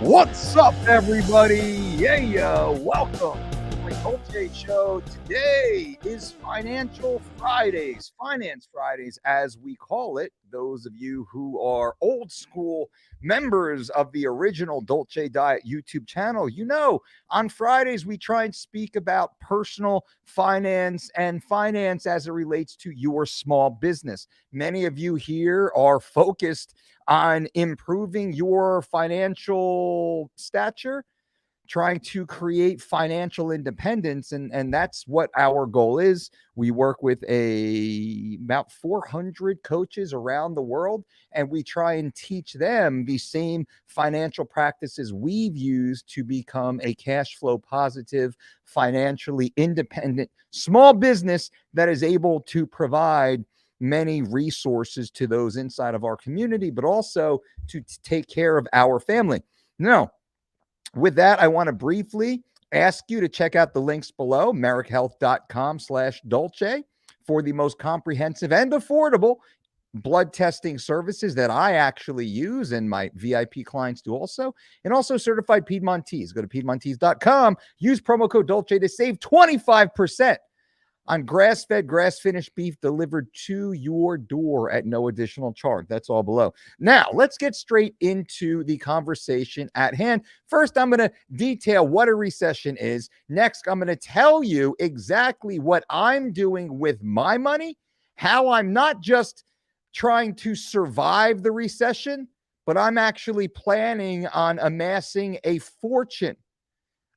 What's up, everybody? Yeah, welcome to the Mike Dolce Show. Today is Financial Fridays, Finance Fridays, as we call it. Those of you who are old school members of the original Dolce Diet YouTube channel, you know, on Fridays we try and speak about personal finance and finance as it relates to your small business. Many of you here are focused on improving your financial stature, trying to create financial independence, and that's what our goal is. We work with about 400 coaches around the world, and we try and teach them the same financial practices we've used to become a cash flow positive, financially independent small business that is able to provide many resources to those inside of our community, but also to take care of our family. Now, with that, I want to briefly ask you to check out the links below, merrickhealth.com/Dolce, for the most comprehensive and affordable blood testing services that I actually use and my VIP clients do also, and also certified Piedmontese. Go to Piedmontese.com, use promo code Dolce to save 25% on grass-fed, grass-finished beef delivered to your door at no additional charge. That's all below. Now, let's get straight into the conversation at hand. First, I'm going to detail what a recession is. Next, I'm going to tell you exactly what I'm doing with my money, how I'm not just trying to survive the recession, but I'm actually planning on amassing a fortune.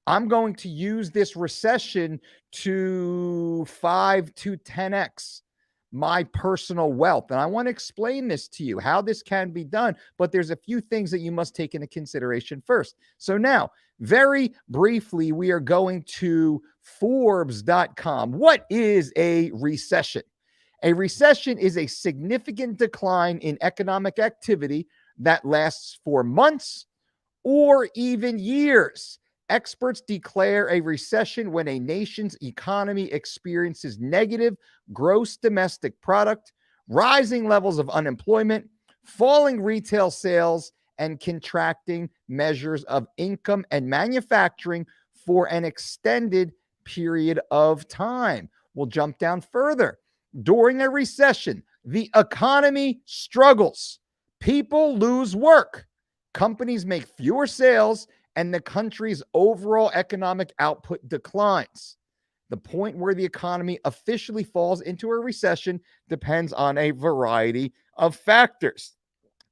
I'm going to use this recession to 5 to 10x my personal wealth. And I want to explain this to you, how this can be done. But there's a few things that you must take into consideration first. So now, very briefly, we are going to Forbes.com. What is a recession? A recession is a significant decline in economic activity that lasts for months or even years. Experts declare a recession when a nation's economy experiences negative gross domestic product, rising levels of unemployment, falling retail sales, and contracting measures of income and manufacturing for an extended period of time. We'll jump down further. During a recession, the economy struggles. People lose work. Companies make fewer sales, and the country's overall economic output declines. The point where the economy officially falls into a recession depends on a variety of factors.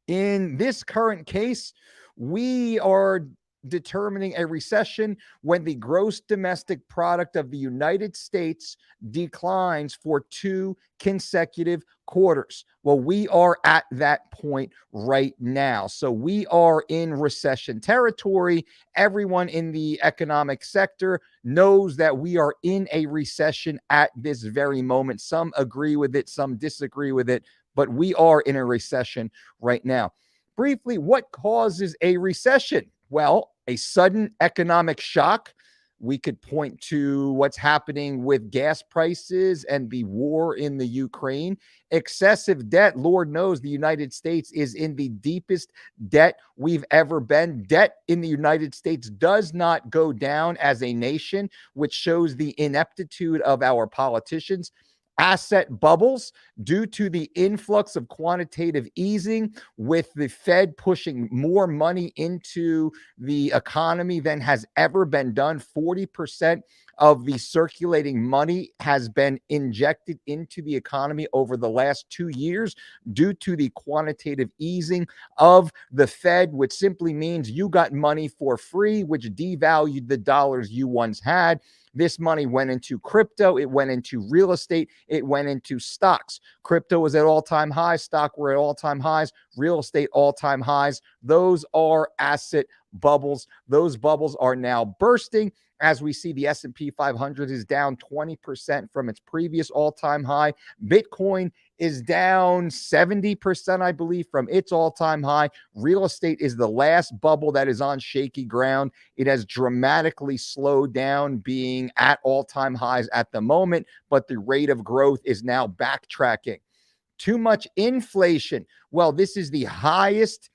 In this current case, we are determining a recession when the gross domestic product of the United States declines for 2 consecutive quarters. Well, we are at that point right now. So we are in recession territory. Everyone in the economic sector knows that we are in a recession at this very moment. Some agree with it, some disagree with it, but we are in a recession right now. Briefly, what causes a recession? Well, a sudden economic shock. We could point to what's happening with gas prices and the war in the Ukraine. Excessive debt. Lord knows the United States is in the deepest debt we've ever been. Debt in the United States does not go down as a nation, which shows the ineptitude of our politicians. Asset bubbles due to the influx of quantitative easing, with the Fed pushing more money into the economy than has ever been done. 40% of the circulating money has been injected into the economy over the last 2 years due to the quantitative easing of the Fed, which simply means you got money for free, which devalued the dollars you once had. This money went into crypto, it went into real estate, it went into stocks. Crypto was at all-time highs, stock were at all-time highs, real estate all-time highs. Those are asset bubbles. Those bubbles are now bursting. As we see, the S&P 500 is down 20% from its previous all-time high. Bitcoin is down 70%, I believe, from its all-time high. Real estate is the last bubble that is on shaky ground. It has dramatically slowed down, being at all-time highs at the moment, but the rate of growth is now backtracking. Too much inflation. Well, this is the highest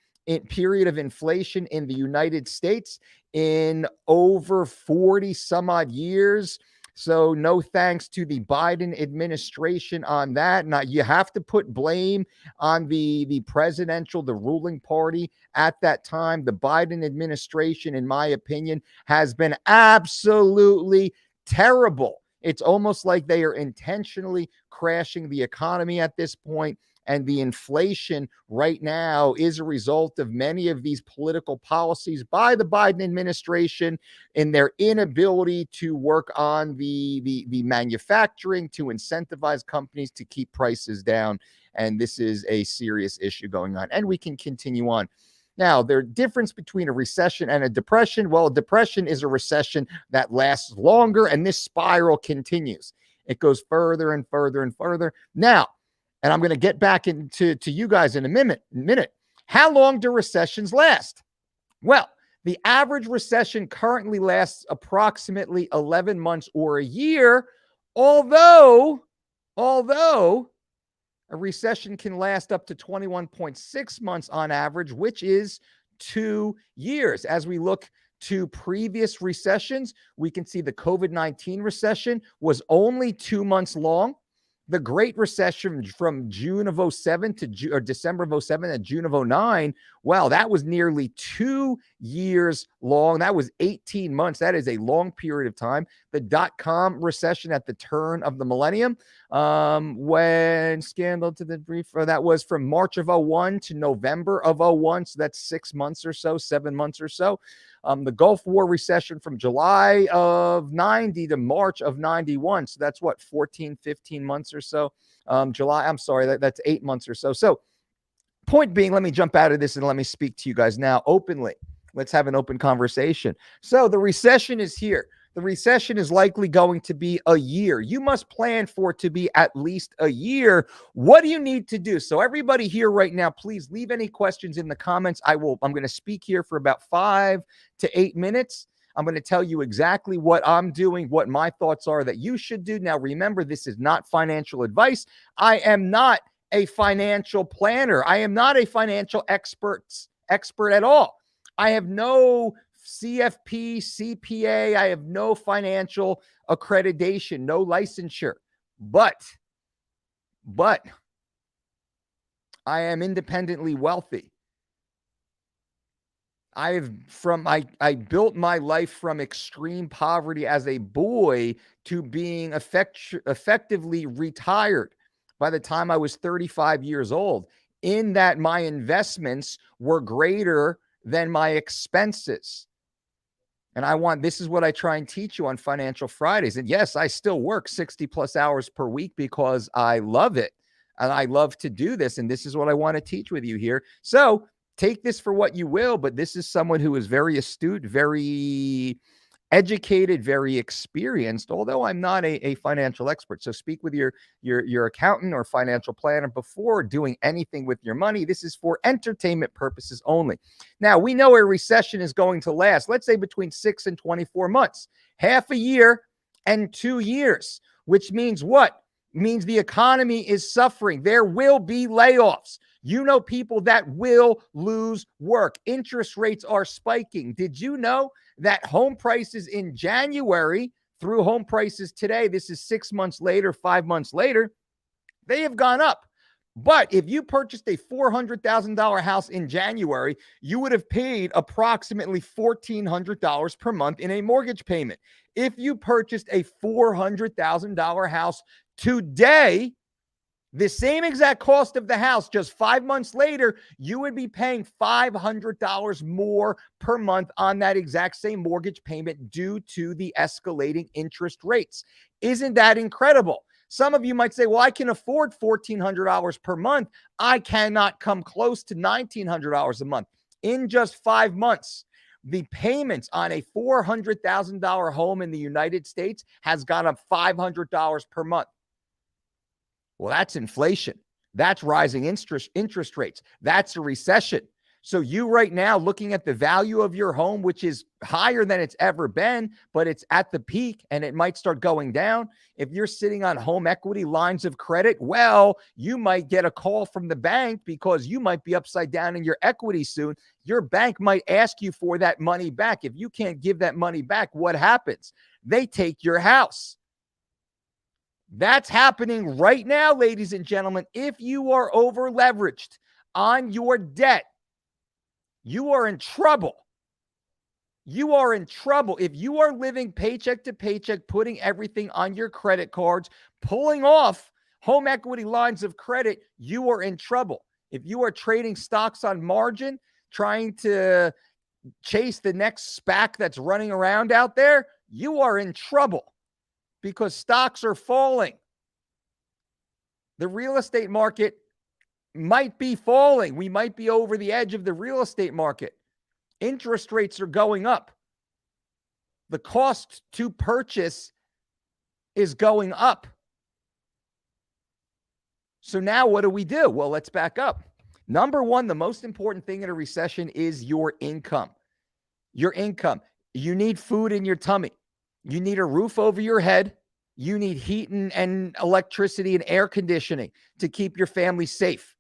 period of inflation in the United States in over 40 some odd years. So no thanks to the Biden administration on that. Now you have to put blame on the presidential, the ruling party at that time. The Biden administration, in my opinion, has been absolutely terrible. It's almost like they are intentionally crashing the economy at this point. And the inflation right now is a result of many of these political policies by the Biden administration in their inability to work on the manufacturing, to incentivize companies to keep prices down. And this is a serious issue going on. And we can continue on. Now, the difference between a recession and a depression, well, a depression is a recession that lasts longer, and this spiral continues. It goes further and further and further. Now, and I'm going to get back into you guys in a minute. How long do recessions last? Well, the average recession currently lasts approximately 11 months or a year, although a recession can last up to 21.6 months on average, which is 2 years. As we look to previous recessions, we can see the COVID-19 recession was only 2 months long. The Great Recession from June of 07 to December of 07 and June of 09, well, that was nearly 2 years long. That was 18 months. That is a long period of time. The dot-com recession at the turn of the millennium, when scandal to the brief, that was from March of 01 to November of 01. So that's 6 months or so, 7 months or so. The Gulf War recession from July of 90 to March of 91. So that's what, 14, 15 months or so. That's 8 months or so. So point being, let me jump out of this and let me speak to you guys now openly. Let's have an open conversation. So the recession is here. The recession is likely going to be a year. You must plan for it to be at least a year. What do you need to do? So everybody here right now, please leave any questions in the comments. I'm going to speak here for about 5 to 8 minutes. I'm going to tell you exactly what I'm doing, what my thoughts are that you should do. Now, remember, this is not financial advice. I am not a financial planner. I am not a financial expert at all. I have no CFP, CPA. I have no financial accreditation, no licensure, but I am independently wealthy. I built my life from extreme poverty as a boy to being effectively retired by the time I was 35 years old, in that my investments were greater than my expenses. And this is what I try and teach you on Financial Fridays. And yes, I still work 60 plus hours per week because I love it. And I love to do this. And this is what I want to teach with you here. So take this for what you will, but this is someone who is very astute, very educated, very experienced, although I'm not a financial expert. So speak with your accountant or financial planner before doing anything with your money. This is for entertainment purposes only. Now, we know a recession is going to last, let's say, between 6 and 24 months, half a year and 2 years, which means what? Means the economy is suffering. There will be layoffs. You know, people that will lose work. Interest rates are spiking. Did you know that home prices in January through home prices today, this is 6 months later, 5 months later, they have gone up. But if you purchased a $400,000 house in January, you would have paid approximately $1,400 per month in a mortgage payment. If you purchased a $400,000 house today, the same exact cost of the house, just 5 months later, you would be paying $500 more per month on that exact same mortgage payment due to the escalating interest rates. Isn't that incredible? Some of you might say, well, I can afford $1,400 per month. I cannot come close to $1,900 a month. In just 5 months, the payments on a $400,000 home in the United States has gone up $500 per month. Well, that's inflation. That's rising interest rates. That's a recession. So you right now looking at the value of your home, which is higher than it's ever been, but it's at the peak and it might start going down. If you're sitting on home equity lines of credit, well, you might get a call from the bank because you might be upside down in your equity soon. Your bank might ask you for that money back. If you can't give that money back, what happens? They take your house. That's happening right now, ladies and gentlemen. If you are over leveraged on your debt, you are in trouble. You are in trouble. If you are living paycheck to paycheck, putting everything on your credit cards, pulling off home equity lines of credit, you are in trouble. If you are trading stocks on margin, trying to chase the next SPAC that's running around out there, you are in trouble because stocks are falling. The real estate market might be falling. We might be over the edge of the real estate market. Interest rates are going up. The cost to purchase is going up. So now what do we do? Well, let's back up. Number one, the most important thing in a recession is your income. Your income. You need food in your tummy. You need a roof over your head. You need heat and electricity and air conditioning to keep your family safe.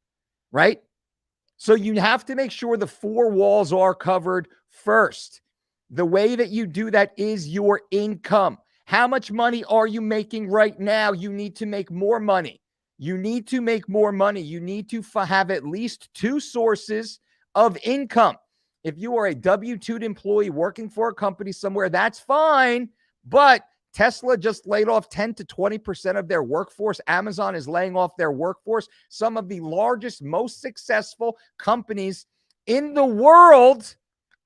Right? So you have to make sure the four walls are covered first. The way that you do that is your income. How much money are you making right now? You need to make more money. You need to make more money. You need to have at least two sources of income. If you are a W-2 employee working for a company somewhere, that's fine, but Tesla just laid off 10 to 20% of their workforce. Amazon is laying off their workforce. Some of the largest, most successful companies in the world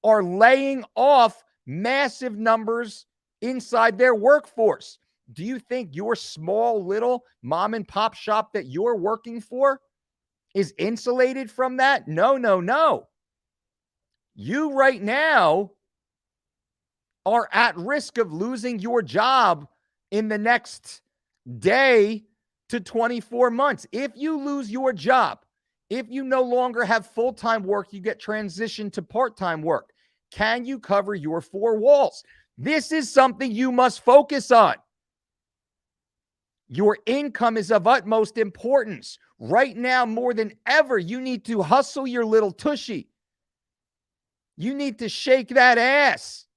are laying off massive numbers inside their workforce. Do you think your small little mom and pop shop that you're working for is insulated from that? No, no, no. You right now are at risk of losing your job in the next day to 24 months. If you lose your job, if you no longer have full-time work, you get transitioned to part-time work. Can you cover your four walls? This is something you must focus on. Your income is of utmost importance. Right now, more than ever, you need to hustle your little tushy. You need to shake that ass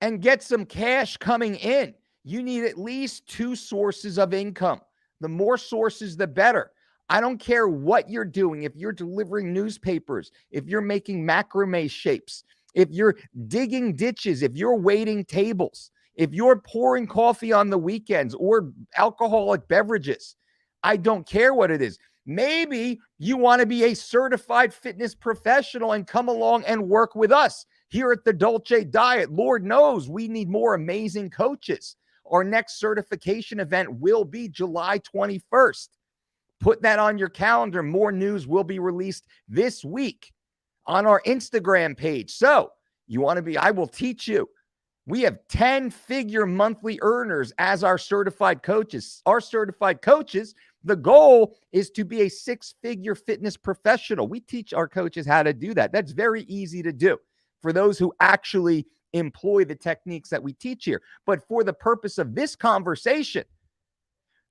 and get some cash coming in. You need at least two sources of income. The more sources, the better. I don't care what you're doing. If you're delivering newspapers, if you're making macrame shapes, if you're digging ditches, if you're waiting tables, if you're pouring coffee on the weekends or alcoholic beverages, I don't care what it is. Maybe you want to be a certified fitness professional and come along and work with us here at the Dolce Diet. Lord knows we need more amazing coaches. Our next certification event will be July 21st. Put that on your calendar. More news will be released this week on our Instagram page. So you want to be, I will teach you. We have 10-figure monthly earners as our certified coaches. Our certified coaches, the goal is to be a 6-figure fitness professional. We teach our coaches how to do that. That's very easy to do for those who actually employ the techniques that we teach here. But for the purpose of this conversation,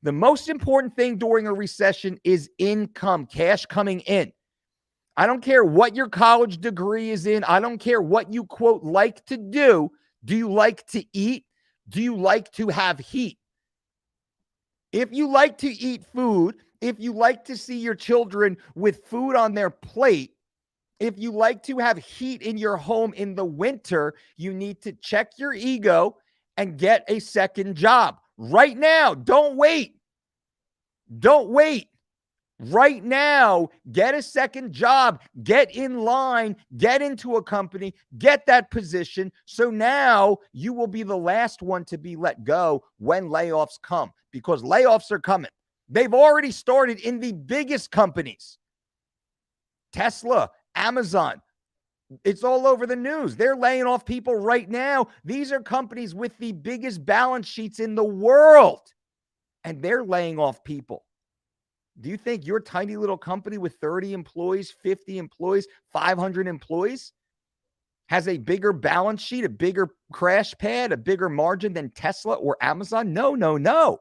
the most important thing during a recession is income, cash coming in. I don't care what your college degree is in. I don't care what you, quote, like to do. Do you like to eat? Do you like to have heat? If you like to eat food, if you like to see your children with food on their plate, if you like to have heat in your home in the winter, you need to check your ego and get a second job right now. Don't wait. Don't wait. Right now, get a second job, get in line, get into a company, get that position. So now you will be the last one to be let go when layoffs come, because layoffs are coming. They've already started in the biggest companies. Tesla, Amazon, it's all over the news. They're laying off people right now. These are companies with the biggest balance sheets in the world, and they're laying off people. Do you think your tiny little company with 30 employees, 50 employees, 500 employees has a bigger balance sheet, a bigger crash pad, a bigger margin than Tesla or Amazon? No, no, no.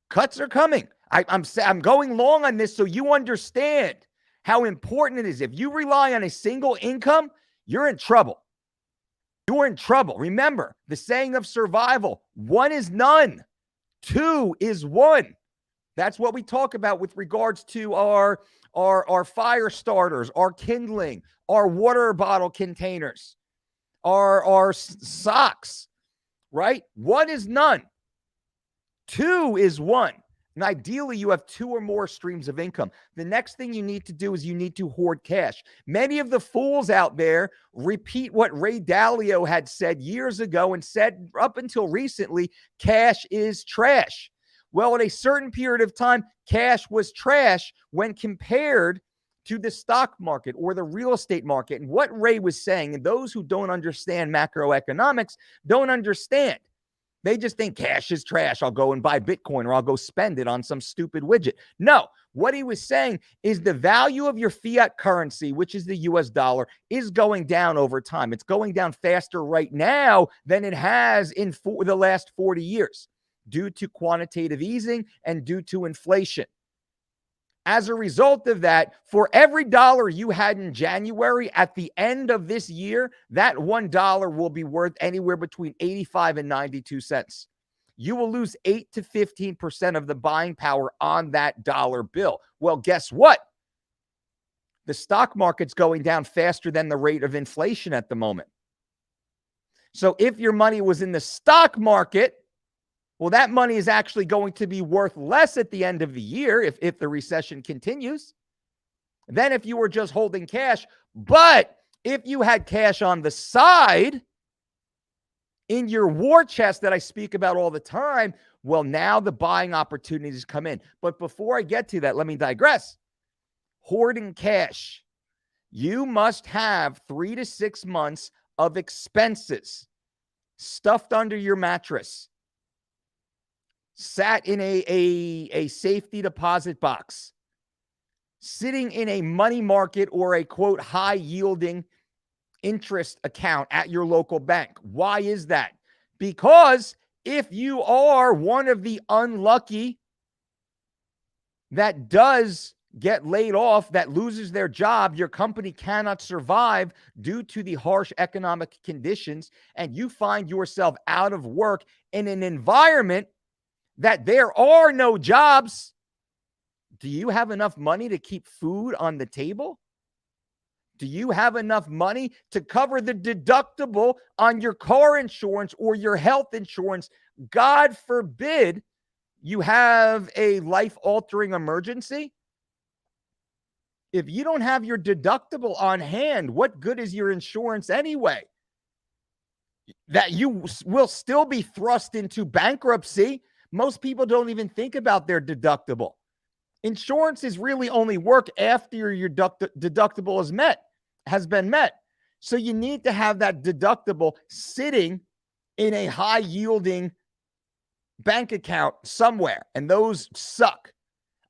Cuts are coming. I'm going long on this so you understand how important it is. If you rely on a single income, you're in trouble. You're in trouble. Remember the saying of survival: one is none, two is one. That's what we talk about with regards to our fire starters, our kindling, our water bottle containers, our socks, right? One is none. Two is one. And ideally, you have two or more streams of income. The next thing you need to do is you need to hoard cash. Many of the fools out there repeat what Ray Dalio had said years ago and said up until recently: cash is trash. Well, at a certain period of time, cash was trash when compared to the stock market or the real estate market. And what Ray was saying, and those who don't understand macroeconomics don't understand. They just think cash is trash. I'll go and buy Bitcoin or I'll go spend it on some stupid widget. No, what he was saying is the value of your fiat currency, which is the US dollar, is going down over time. It's going down faster right now than it has in the last 40 years due to quantitative easing and due to inflation. As a result of that, for every dollar you had in January, at the end of this year, that $1 will be worth anywhere between 85 and 92 cents. You will lose 8 to 15% of the buying power on that dollar bill. Well, guess what? The stock market's going down faster than the rate of inflation at the moment. So if your money was in the stock market, well, that money is actually going to be worth less at the end of the year if the recession continues than if you were just holding cash. But if you had cash on the side in your war chest that I speak about all the time, well, now the buying opportunities come in. But before I get to that, let me digress. Hoarding cash. You must have 3 to 6 months of expenses stuffed under your mattress, sat in a safety deposit box, sitting in a money market or a, quote, high-yielding interest account at your local bank. Why is that? Because if you are one of the unlucky that does get laid off, that loses their job, your company cannot survive due to the harsh economic conditions, and you find yourself out of work in an environment that there are no jobs, do you have enough money to keep food on the table? Do you have enough money to cover the deductible on your car insurance or your health insurance? God forbid you have a life-altering emergency. If you don't have your deductible on hand, what good is your insurance anyway? That you will still be thrust into bankruptcy. Most people don't even think about their deductible. Insurance is really only work after your deductible has been met. So you need to have that deductible sitting in a high-yielding bank account somewhere, and those suck.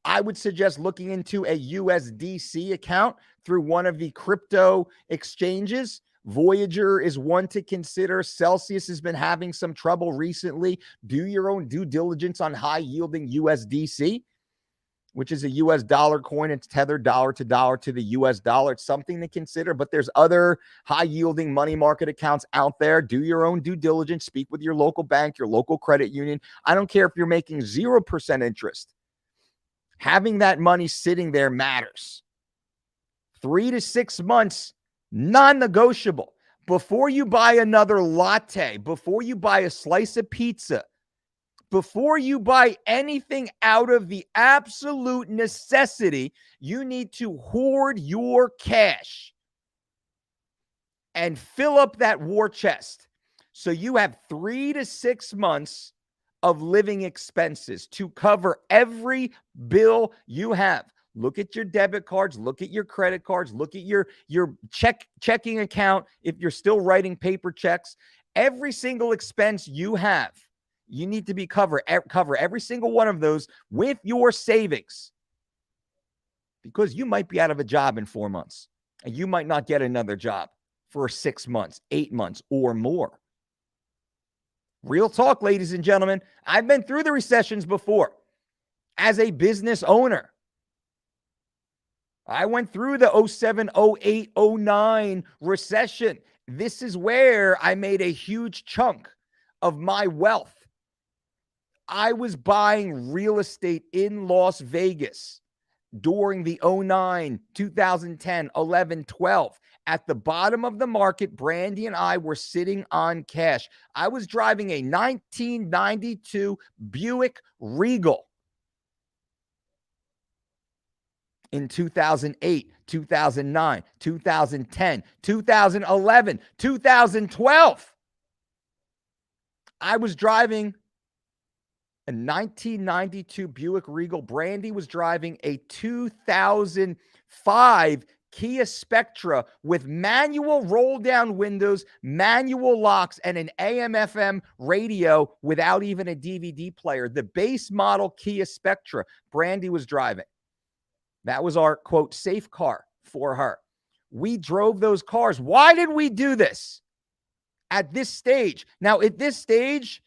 I would suggest looking into a USDC account through one of the crypto exchanges. Voyager is one to consider. Celsius has been having some trouble recently. Do your own due diligence on high-yielding USDC, which is a US dollar coin. It's tethered dollar to the US dollar. It's something to consider, but there's other high-yielding money market accounts out there. Do your own due diligence. Speak with your local bank, your local credit union. I don't care if you're making 0% interest. Having that money sitting there matters. 3 to 6 months, non-negotiable. Before you buy another latte, before you buy a slice of pizza, before you buy anything out of the absolute necessity, you need to hoard your cash and fill up that war chest. So you have 3 to 6 months of living expenses to cover every bill you have. Look at your debit cards, look at your credit cards, look at your checking account if you're still writing paper checks. Every single expense you have You need to cover every single one of those with your savings, because you might be out of a job in 4 months and you might not get another job for 6 months, 8 months, or more. Real talk, ladies and gentlemen. I've been through the recessions before as a business owner. I went through the 07, 08, 09 recession. This is where I made a huge chunk of my wealth. I was buying real estate in Las Vegas during the 09, 2010, 11, 12. At the bottom of the market, Brandy and I were sitting on cash. I was driving a 1992 Buick Regal in 2008, 2009, 2010, 2011, 2012. I was driving a 1992 Buick Regal. Brandy was driving a 2005 Kia Spectra with manual roll-down windows, manual locks, and an AM/FM radio without even a DVD player. The base model Kia Spectra Brandy was driving. That was our, quote, safe car for her. We drove those cars. Why did we do this at this stage? Now, at this stage,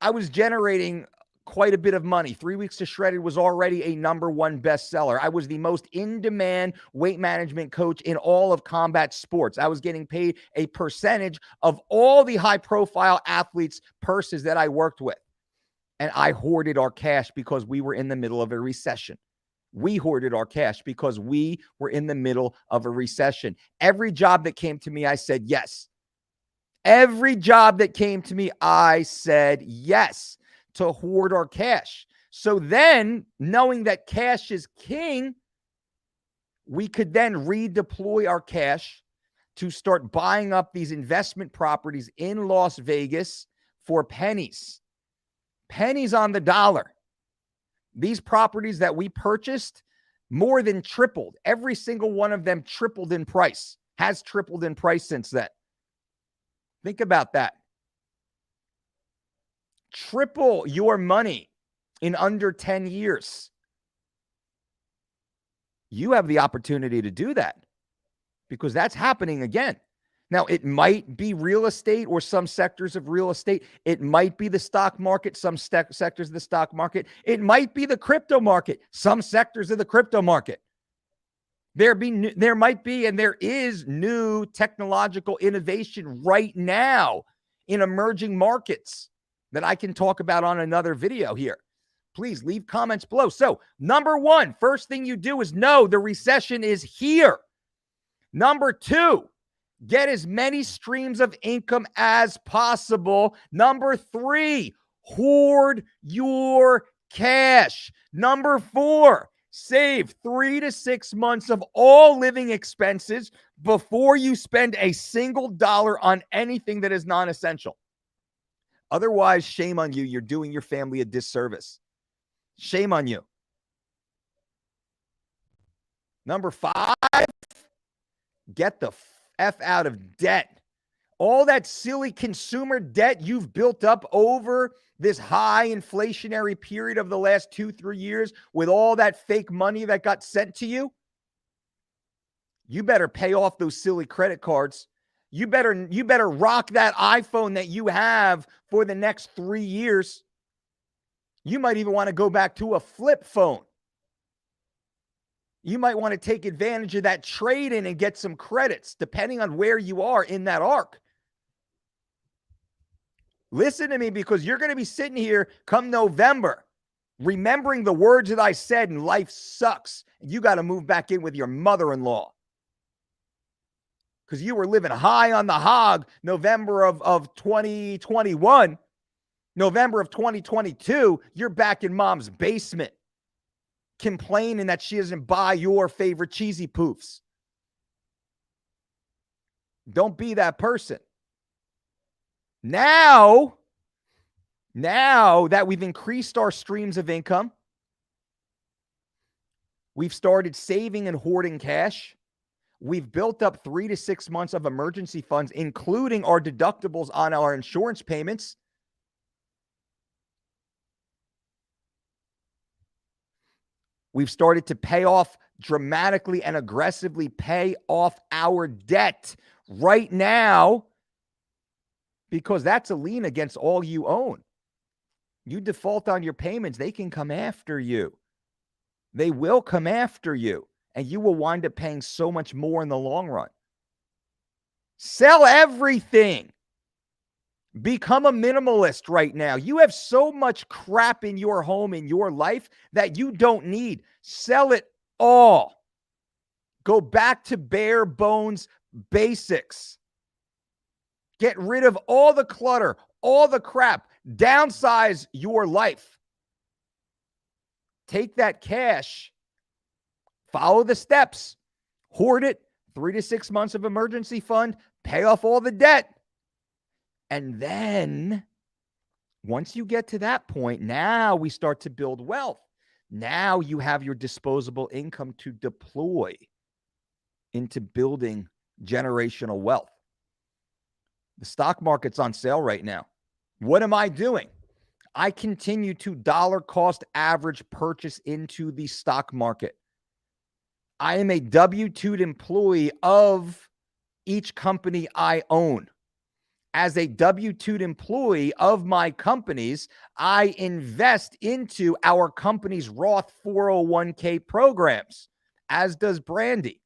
I was generating quite a bit of money. 3 Weeks to Shredded was already a #1 bestseller. I was the most in-demand weight management coach in all of combat sports. I was getting paid a percentage of all the high-profile athletes' purses that I worked with. And I hoarded our cash because we were in the middle of a recession. We hoarded our cash because we were in the middle of a recession. Every job that came to me, I said yes. Every job that came to me, I said yes, to hoard our cash. So then, knowing that cash is king, we could then redeploy our cash to start buying up these investment properties in Las Vegas for pennies. Pennies on the dollar. These properties that we purchased more than tripled. Every single one of them tripled in price, has tripled in price since then. Think about that. Triple your money in under 10 years. You have the opportunity to do that because that's happening again. Now, it might be real estate or some sectors of real estate. It might be the stock market, some sectors of the stock market. It might be the crypto market, some sectors of the crypto market. There might be, and there is new technological innovation right now in emerging markets that I can talk about on another video here. Please leave comments below. So, #1, first thing you do is know the recession is here. #2, get as many streams of income as possible. #3, hoard your cash. #4, save 3 to 6 months of all living expenses before you spend a single dollar on anything that is non-essential. Otherwise, shame on you. You're doing your family a disservice. Shame on you. #5, get the F out of debt. All that silly consumer debt you've built up over this high inflationary period of the last 2-3 years with all that fake money that got sent to you, you better pay off those silly credit cards. You better rock that iPhone that you have for the next 3 years. You might even want to go back to a flip phone. You might want to take advantage of that trade-in and get some credits, depending on where you are in that arc. Listen to me, because you're going to be sitting here come November, remembering the words that I said, and life sucks. You got to move back in with your mother-in-law. Because you were living high on the hog November of 2021. November of 2022, you're back in mom's basement, complaining that she doesn't buy your favorite cheesy poofs. Don't be that person. Now that we've increased our streams of income, we've started saving and hoarding cash. We've built up 3 to 6 months of emergency funds, including our deductibles on our insurance payments. We've started to pay off dramatically and aggressively pay off our debt right now because that's a lien against all you own. You default on your payments, they can come after you. They will come after you, and you will wind up paying so much more in the long run. Sell everything. Become a minimalist right now. You have so much crap in your home, in your life, that you don't need. Sell it all. Go back to bare bones basics. Get rid of all the clutter, all the crap. Downsize your life. Take that cash. Follow the steps. Hoard it. 3 to 6 months of emergency fund. Pay off all the debt. And then once you get to that point, now we start to build wealth. Now you have your disposable income to deploy into building generational wealth. The stock market's on sale right now. What am I doing? I continue to dollar cost average purchase into the stock market. I am a W-2'd employee of each company I own. As a W-2'd employee of my companies, I invest into our company's Roth 401k programs, as does Brandy.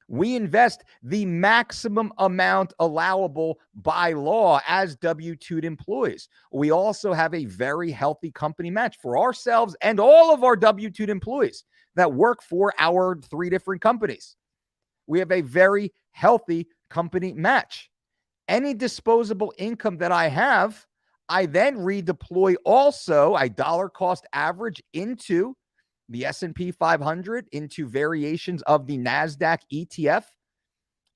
We invest the maximum amount allowable by law as W-2'd employees. We also have a very healthy company match for ourselves and all of our W-2'd employees that work for our 3 different companies. We have a very healthy company match. Any disposable income that I have, I then redeploy also. I dollar cost average into the S&P 500, into variations of the NASDAQ ETF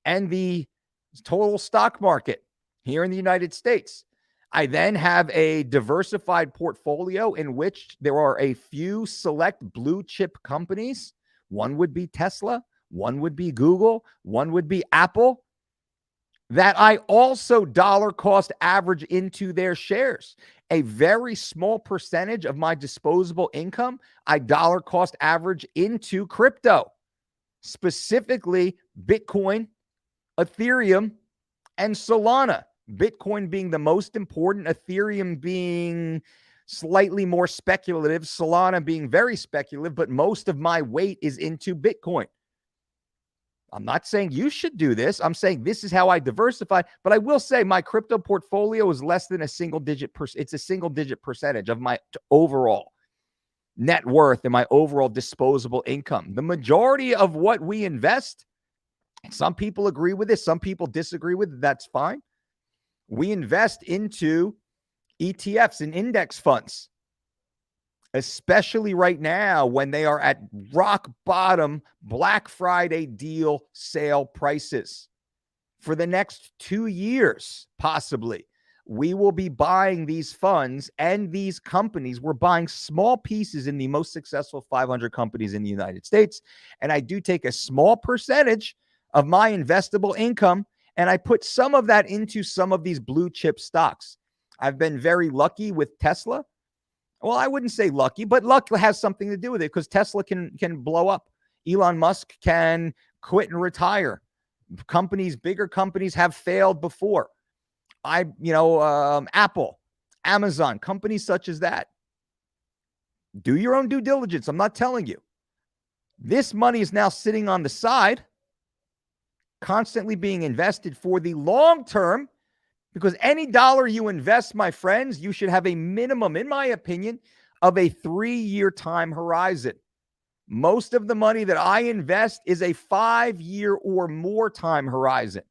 and the total stock market here in the United States. I then have a diversified portfolio in which there are a few select blue chip companies. One would be Tesla, one would be Google, one would be Apple, that I also dollar cost average into their shares. A very small percentage of my disposable income, I dollar cost average into crypto, specifically Bitcoin, Ethereum, and Solana. Bitcoin being the most important, Ethereum being slightly more speculative, Solana being very speculative, but most of my weight is into Bitcoin. I'm not saying you should do this. I'm saying this is how I diversify. But I will say my crypto portfolio is less than a single digit. It's a single digit percentage of my overall net worth and my overall disposable income. The majority of what we invest, some people agree with this, some people disagree with it. That's fine. We invest into ETFs and index funds, especially right now when they are at rock bottom Black Friday deal sale prices. For the next 2 years, possibly, we will be buying these funds and these companies. We're buying small pieces in the most successful 500 companies in the United States. And I do take a small percentage of my investable income and I put some of that into some of these blue chip stocks. I've been very lucky with Tesla. Well, I wouldn't say lucky, but luck has something to do with it because Tesla can blow up. Elon Musk can quit and retire. Bigger companies have failed before. Apple, Amazon, companies such as that. Do your own due diligence. I'm not telling you. This money is now sitting on the side, constantly being invested for the long term. Because any dollar you invest, my friends, you should have a minimum, in my opinion, of a 3-year time horizon. Most of the money that I invest is a 5-year or more time horizon.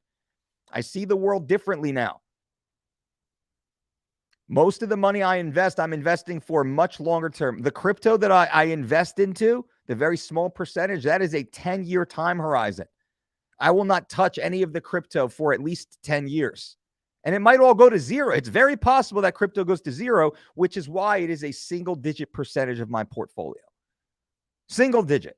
I see the world differently now. Most of the money I invest, I'm investing for much longer term. The crypto that I invest into, the very small percentage, that is a 10-year time horizon. I will not touch any of the crypto for at least 10 years. And it might all go to zero. It's very possible that crypto goes to zero, which is why it is a single-digit percentage of my portfolio. Single digit.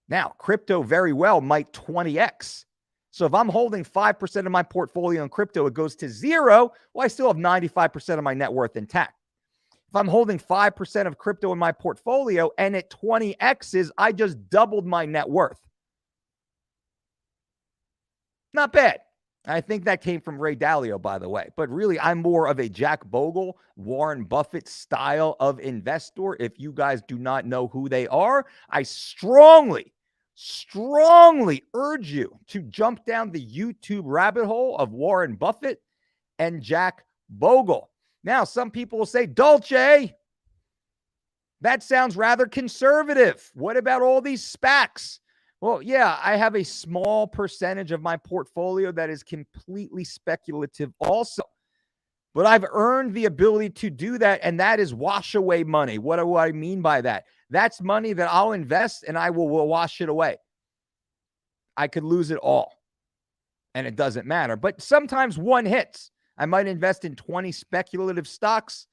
Now, crypto very well might 20x. So if I'm holding 5% of my portfolio in crypto, it goes to zero. Well, I still have 95% of my net worth intact. If I'm holding 5% of crypto in my portfolio and at 20x's, I just doubled my net worth. Not bad. I think that came from Ray Dalio, by the way. But really, I'm more of a Jack Bogle, Warren Buffett style of investor. If you guys do not know who they are, I strongly urge you to jump down the YouTube rabbit hole of Warren Buffett and Jack Bogle. Now, some people will say, Dolce, that sounds rather conservative. What about all these SPACs? Well, yeah, I have a small percentage of my portfolio that is completely speculative also. But I've earned the ability to do that, and that is wash away money. What do I mean by that? That's money that I'll invest and I will wash it away. I could lose it all, and it doesn't matter. But sometimes one hits. I might invest in 20 speculative stocks.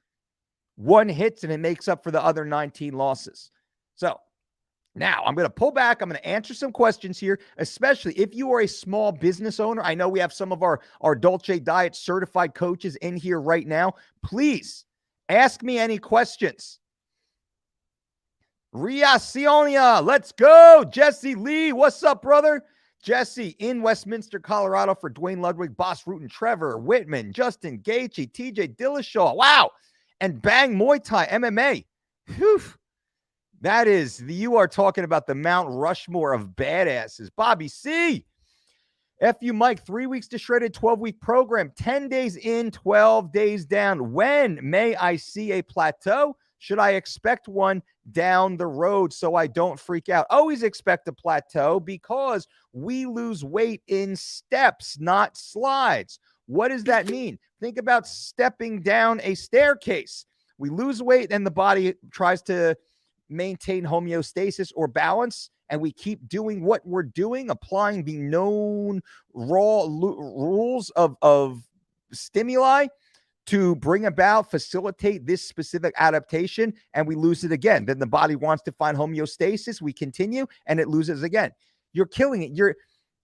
One hits, and it makes up for the other 19 losses. So now I'm going to pull back. I'm going to answer some questions here, especially if you are a small business owner. I know we have some of our Dolce Diet certified coaches in here right now. Please ask me any questions. Reaccionia, let's go. Jesse Lee, what's up, brother? Jesse in Westminster, Colorado for Dwayne Ludwig, Boss Rutan, Trevor Whitman, Justin Gaethje, TJ Dillashaw. Wow. And Bang Muay Thai MMA. Whew. That is, you are talking about the Mount Rushmore of badasses. Bobby C. FU Mike, 3 weeks to shredded, 12-week program, 10 days in, 12 days down. When may I see a plateau? Should I expect one down the road so I don't freak out? Always expect a plateau because we lose weight in steps, not slides. What does that mean? Think about stepping down a staircase. We lose weight and the body tries to maintain homeostasis or balance, and we keep doing what we're doing, applying the known rules of stimuli to bring about, facilitate this specific adaptation, and we lose it again. Then the body wants to find homeostasis. We continue, and it loses again. You're killing it.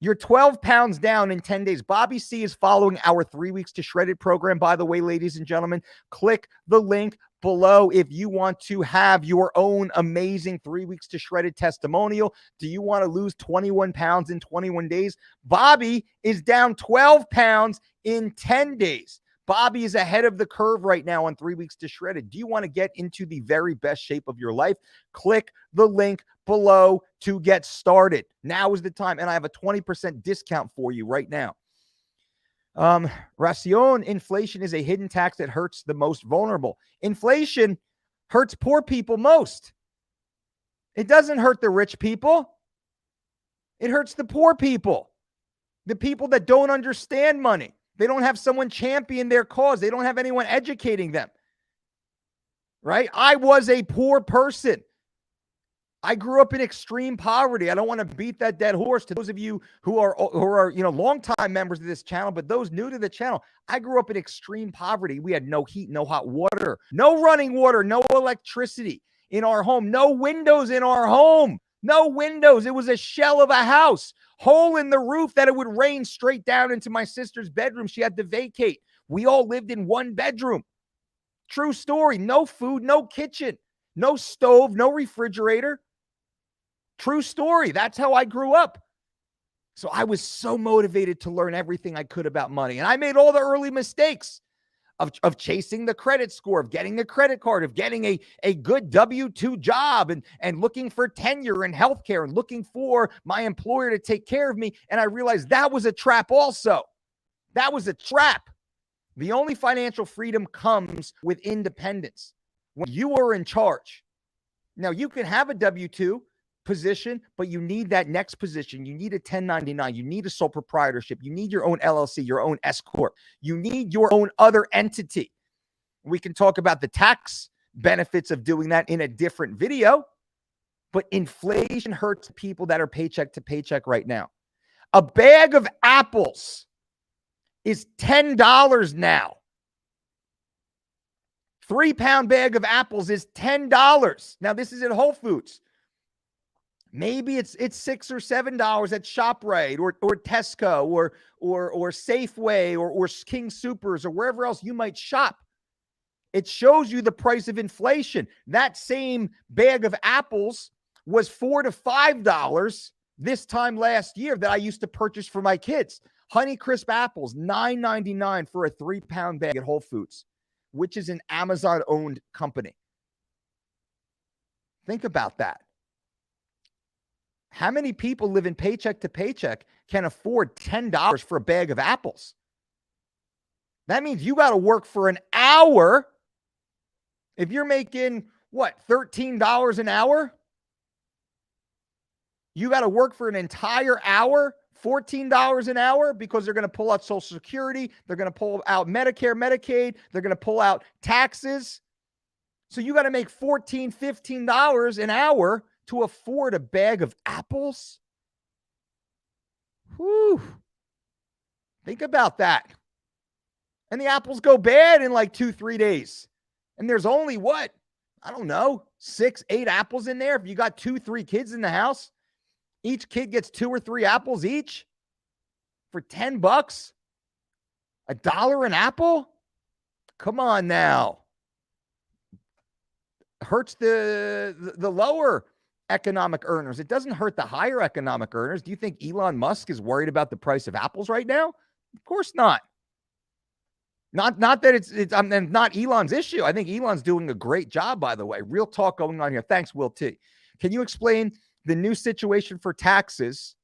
You're 12 pounds down in 10 days. Bobby C is following our 3 weeks to shredded program. By the way, ladies and gentlemen, click the link below if you want to have your own amazing 3 weeks to shredded testimonial. Do you want to lose 21 pounds in 21 days? Bobby is down 12 pounds in 10 days. Bobby is ahead of the curve right now on 3 weeks to shredded. Do you want to get into the very best shape of your life? Click the link below to get started. Now is the time, and I have a 20% discount for you right now. RECESSION, inflation is a hidden tax that hurts the most vulnerable. Inflation hurts poor people most. It doesn't hurt the rich people. It hurts the poor people, the people that don't understand money. They don't have someone champion their cause. They don't have anyone educating them, right? I was a poor person. I grew up in extreme poverty. I don't want to beat that dead horse to those of you who are longtime members of this channel, but those new to the channel, I grew up in extreme poverty. We had no heat, no hot water, no running water, no electricity in our home, no windows in our home, no windows. It was a shell of a house, hole in the roof that it would rain straight down into my sister's bedroom. She had to vacate. We all lived in one bedroom. True story. No food, no kitchen, no stove, no refrigerator. True story. That's how I grew up. So I was so motivated to learn everything I could about money. And I made all the early mistakes of chasing the credit score, of getting a credit card, of getting a good W-2 job and looking for tenure and healthcare and looking for my employer to take care of me. And I realized that was a trap also. That was a trap. The only financial freedom comes with independence. When you are in charge. Now, you can have a W-2 position, but you need that next position. You need a 1099. You need a sole proprietorship. You need your own LLC, your own S Corp. You need your own other entity. We can talk about the tax benefits of doing that in a different video, but inflation hurts people that are paycheck to paycheck right now. A bag of apples is $10 now. 3-pound bag of apples is $10. Now, this is at Whole Foods. Maybe it's $6 or $7 at ShopRite or Tesco or Safeway or King Soopers or wherever else you might shop. It shows you the price of inflation. That same bag of apples was $4 to $5 this time last year that I used to purchase for my kids. Honeycrisp apples, $9.99 for a 3-pound bag at Whole Foods, which is an Amazon-owned company. Think about that. How many people living paycheck to paycheck can afford $10 for a bag of apples? That means you got to work for an hour. If you're making, what, $13 an hour? You got to work for an entire hour, $14 an hour, because they're going to pull out Social Security. They're going to pull out Medicare, Medicaid. They're going to pull out taxes. So you got to make $14, $15 an hour to afford a bag of apples. Whew. Think about that. And the apples go bad in like 2-3 days. And there's only what? I don't know, 6-8 apples in there. If you got 2-3 kids in the house, each kid gets 2 or 3 apples each for $10. $1 an apple? Come on now. Hurts the lower economic earners. It doesn't hurt the higher economic earners. Do you think Elon Musk is worried about the price of apples right now? Of course not. Not that it's not Elon's issue. I think Elon's doing a great job, by the way. Real talk going on here. Thanks, Will T. Can you explain the new situation for taxes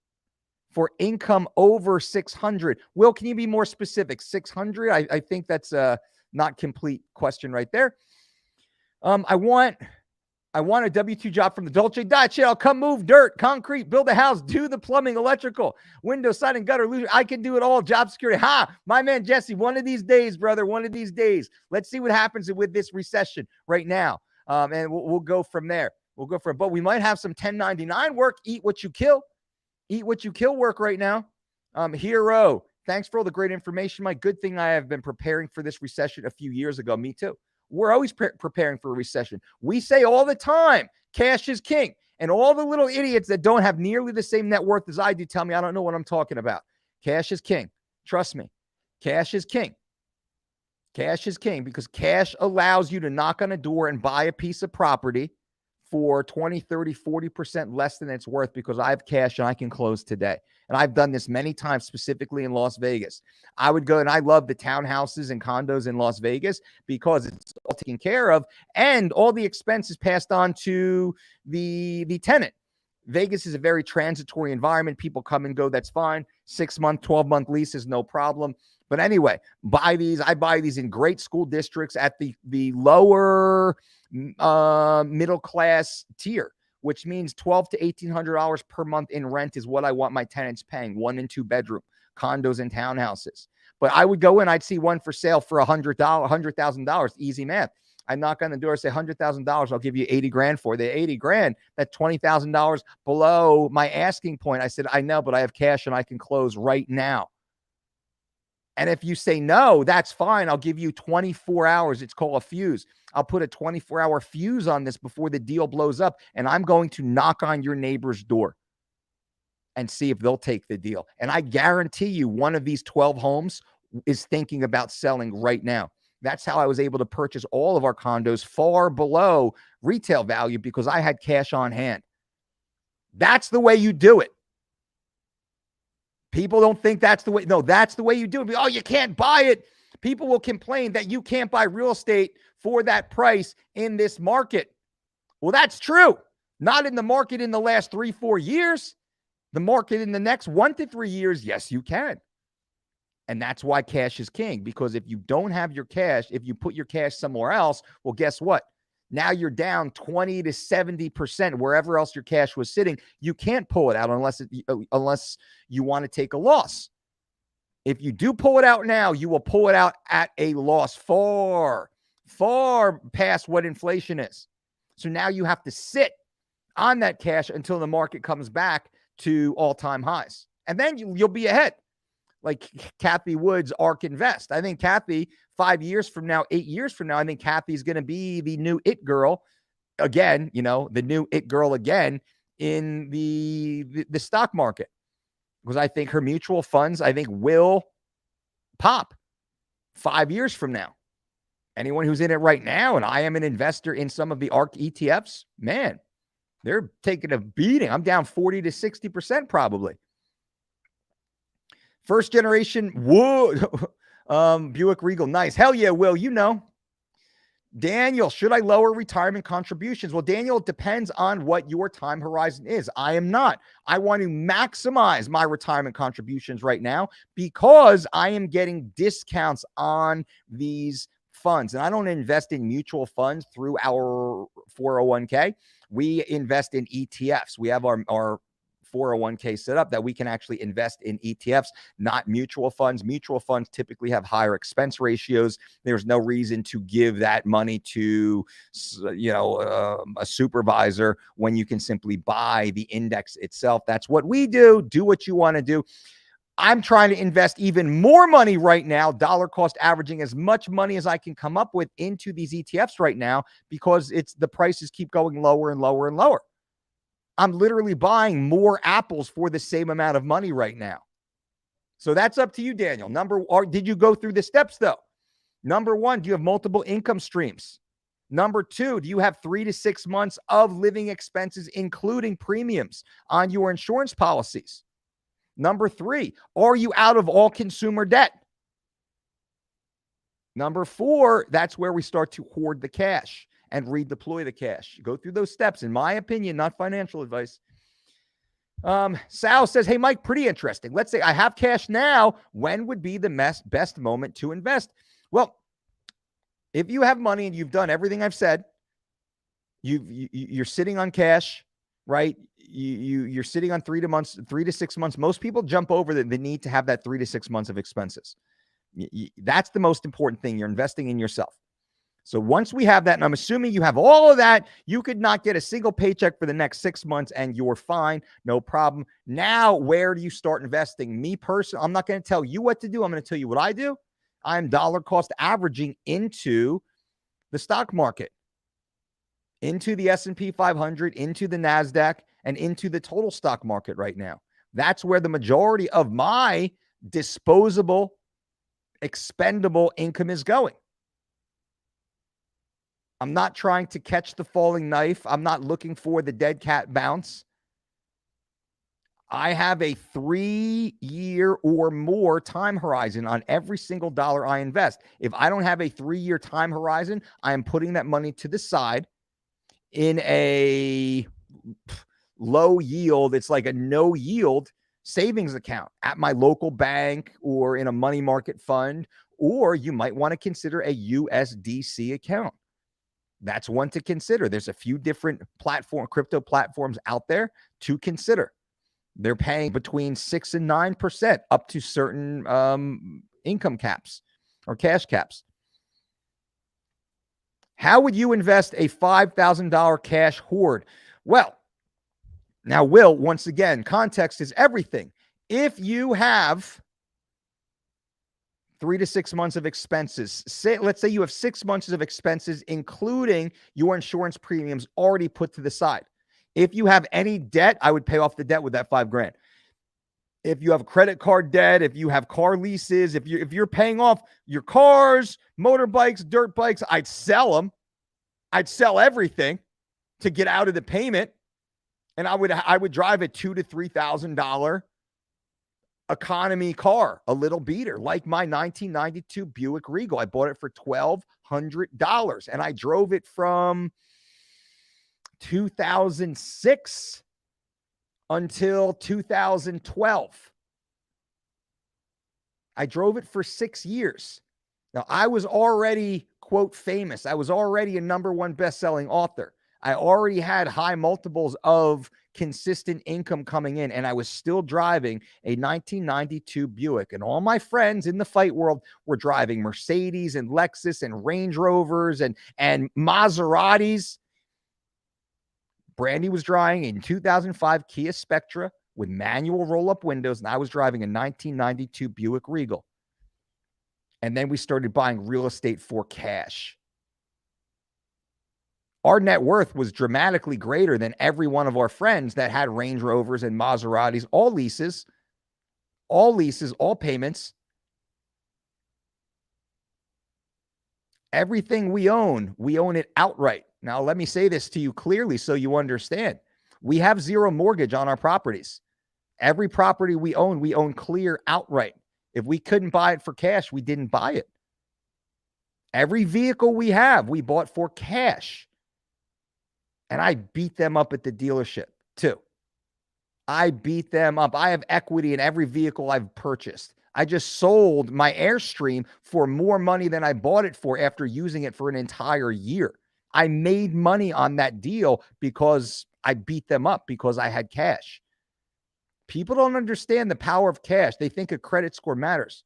for income over 600? Will, can you be more specific? 600? I think that's a not complete question right there. I want a W-2 job from the Dolce Dutch. I'll come move dirt, concrete, build a house, do the plumbing, electrical, window, siding, gutter, I can do it all. Job security. My man, Jesse, one of these days, brother, one of these days. Let's see what happens with this recession right now. And we'll go from there. We'll go for it. But we might have some 1099 work. Eat what you kill. Eat what you kill work right now. Hero, thanks for all the great information, Mike. Good thing I have been preparing for this recession a few years ago. Me too. We're always preparing for a recession. We say all the time, cash is king. And all the little idiots that don't have nearly the same net worth as I do tell me I don't know what I'm talking about. Cash is king. Trust me. Cash is king. Cash is king because cash allows you to knock on a door and buy a piece of property for 20, 30, 40% less than it's worth because I have cash and I can close today. And I've done this many times, specifically in Las Vegas. I would go, and I love the townhouses and condos in Las Vegas because it's all taken care of and all the expenses passed on to the tenant. Vegas is a very transitory environment. People come and go. That's fine. 6-month, 12-month leases, no problem. But anyway, buy these. I buy these in great school districts at the lower middle class tier, which means $1,200 to $1,800 per month in rent is what I want my tenants paying. 1 and 2 bedroom condos and townhouses. But I would go in, I'd see one for sale for $100,000. Easy math. I knock on the door, say $100,000. I'll give you 80 grand for the 80 grand. That's $20,000 below my asking point. I said, I know, but I have cash and I can close right now. And if you say no, that's fine. I'll give you 24 hours. It's called a fuse. I'll put a 24-hour fuse on this before the deal blows up. And I'm going to knock on your neighbor's door and see if they'll take the deal. And I guarantee you one of these 12 homes is thinking about selling right now. That's how I was able to purchase all of our condos far below retail value because I had cash on hand. That's the way you do it. People don't think that's the way. No, that's the way you do it. Oh, you can't buy it. People will complain that you can't buy real estate for that price in this market. Well, that's true. Not in the market in the last 3-4 years. The market in the next 1 to 3 years, yes, you can. And that's why cash is king. Because if you don't have your cash, if you put your cash somewhere else, well, guess what? Now you're down 20 to 70% wherever else your cash was sitting. You can't pull it out unless you want to take a loss. If you do pull it out now, you will pull it out at a loss far, far past what inflation is. So now you have to sit on that cash until the market comes back to all-time highs. And then you'll be ahead. Like Kathy Wood's ARK Invest. I think Kathy, 5 years from now, 8 years from now, I think Kathy's going to be the new it girl again, the new it girl again in the stock market. Because I think her mutual funds, will pop 5 years from now. Anyone who's in it right now, and I am an investor in some of the ARC ETFs, man, they're taking a beating. I'm down 40 to 60% probably. First generation, whoa, Buick Regal, nice. Hell yeah, Will, you know. Daniel, should I lower retirement contributions? Well, Daniel, it depends on what your time horizon is. I am not. I want to maximize my retirement contributions right now because I am getting discounts on these funds. And I don't invest in mutual funds through our 401k. We invest in ETFs. We have our 401k set up that we can actually invest in ETFs, not mutual funds. Mutual funds typically have higher expense ratios. There's no reason to give that money to, a supervisor when you can simply buy the index itself. That's what we do. Do what you want to do. I'm trying to invest even more money right now, dollar cost averaging as much money as I can come up with into these ETFs right now because the prices keep going lower and lower and lower. I'm literally buying more apples for the same amount of money right now. So that's up to you, Daniel. Did you go through the steps though? Number one, do you have multiple income streams? Number two, do you have 3 to 6 months of living expenses, including premiums on your insurance policies? Number three, are you out of all consumer debt? Number four, that's where we start to hoard the cash and redeploy the cash. Go through those steps, in my opinion, not financial advice. Sal says, hey, Mike, pretty interesting. Let's say I have cash now. When would be the best moment to invest? Well, if you have money and you've done everything I've said, you're sitting on cash, right? You're sitting on 3 to 6 months. Most people jump over the need to have that 3 to 6 months of expenses. That's the most important thing. You're investing in yourself. So once we have that, and I'm assuming you have all of that, you could not get a single paycheck for the next 6 months and you're fine. No problem. Now, where do you start investing? Me personally, I'm not going to tell you what to do. I'm going to tell you what I do. I'm dollar cost averaging into the stock market, into the S&P 500, into the NASDAQ, and into the total stock market right now. That's where the majority of my disposable, expendable income is going. I'm not trying to catch the falling knife. I'm not looking for the dead cat bounce. I have a 3-year or more time horizon on every single dollar I invest. If I don't have a 3-year time horizon, I am putting that money to the side in a low yield. It's like a no yield savings account at my local bank or in a money market fund, or you might want to consider a USDC account. That's one to consider. There's a few different crypto platforms out there to consider. They're paying between 6 and 9% up to certain income caps or cash caps. How would you invest a $5,000 cash hoard? Well, now, Will, once again, context is everything. If you have 3 to 6 months of expenses, let's say you have 6 months of expenses, including your insurance premiums already put to the side. If you have any debt, I would pay off the debt with that $5,000. If you have credit card debt, if you have car leases, if you're paying off your cars, motorbikes, dirt bikes, I'd sell them. I'd sell everything to get out of the payment. And I would drive a $2,000 to $3,000 economy car, a little beater, like my 1992 Buick Regal. I bought it for $1,200 and I drove it from 2006 until 2012. I drove it for 6 years. Now, I was already, quote, famous. I was already a #1 best-selling author. I already had high multiples of consistent income coming in, and I was still driving a 1992 Buick. And all my friends in the fight world were driving Mercedes and Lexus and Range Rovers and Maseratis. Brandy was driving a 2005 Kia Spectra with manual roll-up windows, and I was driving a 1992 Buick Regal. And then we started buying real estate for cash. Our net worth was dramatically greater than every one of our friends that had Range Rovers and Maseratis, all leases, all payments. Everything we own it outright. Now, let me say this to you clearly so you understand. We have zero mortgage on our properties. Every property we own clear outright. If we couldn't buy it for cash, we didn't buy it. Every vehicle we have, we bought for cash. And I beat them up at the dealership too. I beat them up. I have equity in every vehicle I've purchased. I just sold my Airstream for more money than I bought it for after using it for an entire year. I made money on that deal because I beat them up because I had cash. People don't understand the power of cash. They think a credit score matters.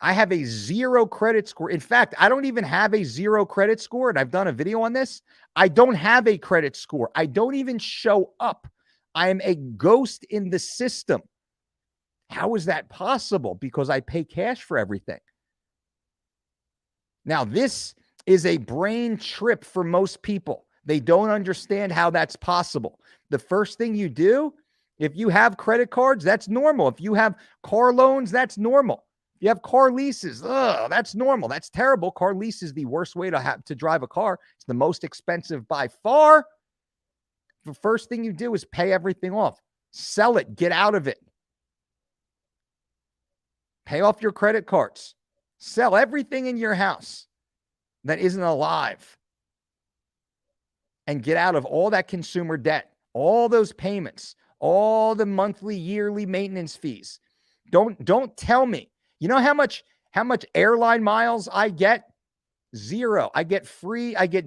I have a 0 credit score. In fact, I don't even have a 0 credit score, and I've done a video on this. I don't have a credit score. I don't even show up. I am a ghost in the system. How is that possible? Because I pay cash for everything. Now, this is a brain trip for most people. They don't understand how that's possible. The first thing you do, if you have credit cards, that's normal. If you have car loans, that's normal. If you have car leases, that's normal. That's terrible. Car lease is the worst way to drive a car. It's the most expensive by far. The first thing you do is pay everything off. Sell it. Get out of it. Pay off your credit cards. Sell everything in your house that isn't alive. And get out of all that consumer debt, all those payments, all the monthly, yearly maintenance fees. Don't tell me. You know how much airline miles I get? 0. I get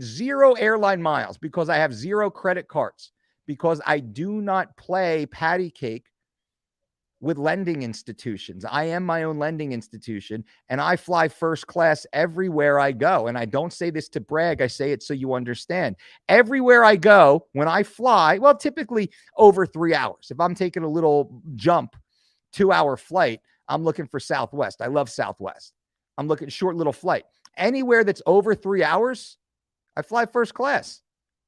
0 airline miles because I have 0 credit cards, because I do not play patty cake with lending institutions. I am my own lending institution, and I fly first class everywhere I go. And I don't say this to brag. I say it so you understand. Everywhere I go, when I fly, well, typically over 3 hours. If I'm taking a little jump, 2-hour flight, I'm looking for Southwest. I love Southwest. I'm looking short little flight. Anywhere that's over 3 hours, I fly first class.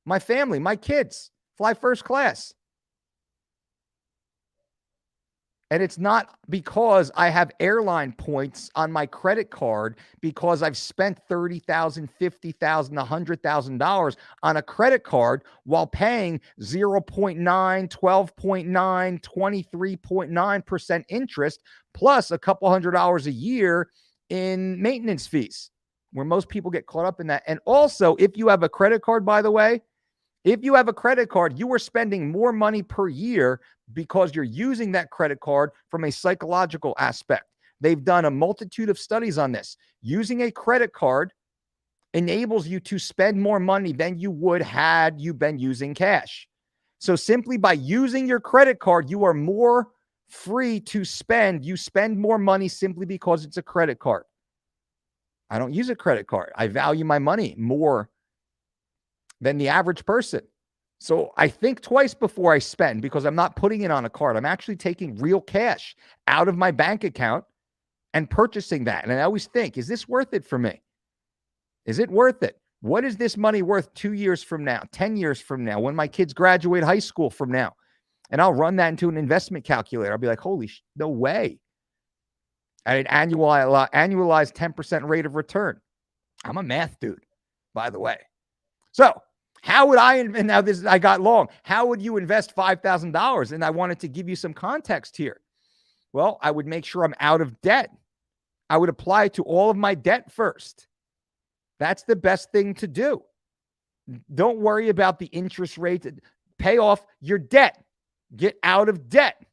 My family, my kids fly first class. And it's not because I have airline points on my credit card, because I've spent $30,000, $50,000, $100,000 on a credit card while paying 0.9, 12.9, 23.9% interest, plus a couple $100 a year in maintenance fees, where most people get caught up in that. And also, if you have a credit card, by the way, if you have a credit card, you are spending more money per year because you're using that credit card from a psychological aspect. They've done a multitude of studies on this. Using a credit card enables you to spend more money than you would had you been using cash. So simply by using your credit card, you are more free to spend. You spend more money simply because it's a credit card. I don't use a credit card. I value my money more than the average person. So I think twice before I spend, because I'm not putting it on a card. I'm actually taking real cash out of my bank account and purchasing that. And I always think, is this worth it for me? Is it worth it? What is this money worth 2 years from now, 10 years from now, when my kids graduate high school from now? And I'll run that into an investment calculator. I'll be like, no way. At an annualized 10% rate of return. I'm a math dude, by the way. So how would and now this, I got long. How would you invest $5,000? And I wanted to give you some context here. Well, I would make sure I'm out of debt. I would apply to all of my debt first. That's the best thing to do. Don't worry about the interest rate. Pay off your debt. Get out of debt.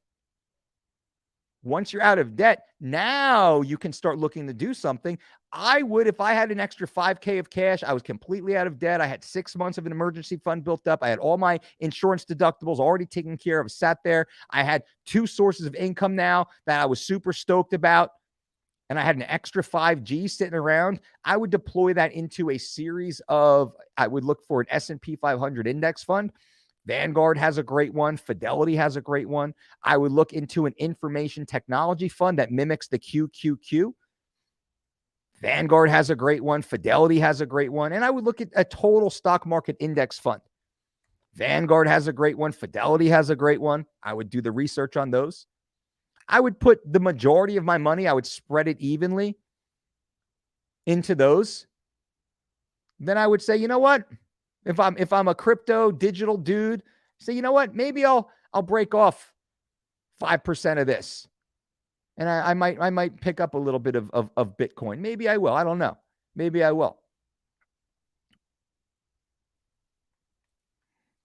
Once you're out of debt, now you can start looking to do something. I would, if I had an extra $5,000 of cash, I was completely out of debt. I had 6 months of an emergency fund built up. I had all my insurance deductibles already taken care of, sat there. I had 2 sources of income now that I was super stoked about. And I had an extra 5G sitting around. I would deploy that into a series of, I would look for an S&P 500 index fund. Vanguard has a great one. Fidelity has a great one. I would look into an information technology fund that mimics the QQQ. Vanguard has a great one. Fidelity has a great one. And I would look at a total stock market index fund. Vanguard has a great one. Fidelity has a great one. I would do the research on those. I would put the majority of my money, I would spread it evenly into those. then I would say, you know what? If I'm a crypto digital dude, say, you know what? Maybe I'll break off 5% of this. And I might pick up a little bit of Bitcoin. Maybe I will. I don't know. Maybe I will.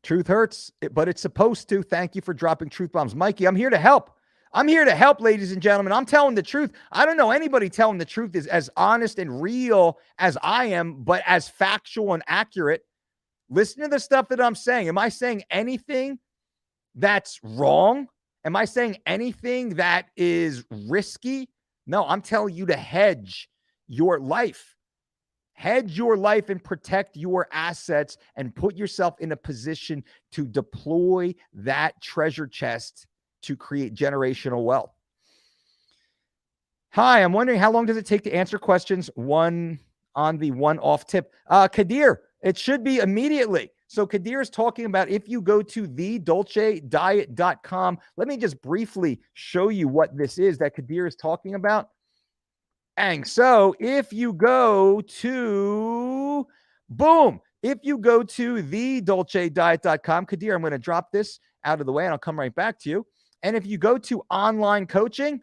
Truth hurts, but it's supposed to. Thank you for dropping truth bombs. Mikey, I'm here to help. I'm here to help, ladies and gentlemen. I'm telling the truth. I don't know anybody telling the truth is as honest and real as I am, but as factual and accurate. Listen to the stuff that I'm saying. Am I saying anything that's wrong? Am I saying anything that is risky? No, I'm telling you to hedge your life. Hedge your life and protect your assets and put yourself in a position to deploy that treasure chest to create generational wealth. Hi, I'm wondering how long does it take to answer questions? One on the one-off tip. Kadir, it should be immediately. So Kadir is talking about if you go to thedolcediet.com. Let me just briefly show you what this is that Kadir is talking about. And so if you go to, boom, if you go to thedolcediet.com, Kadir, I'm going to drop this out of the way and I'll come right back to you. And if you go to online coaching,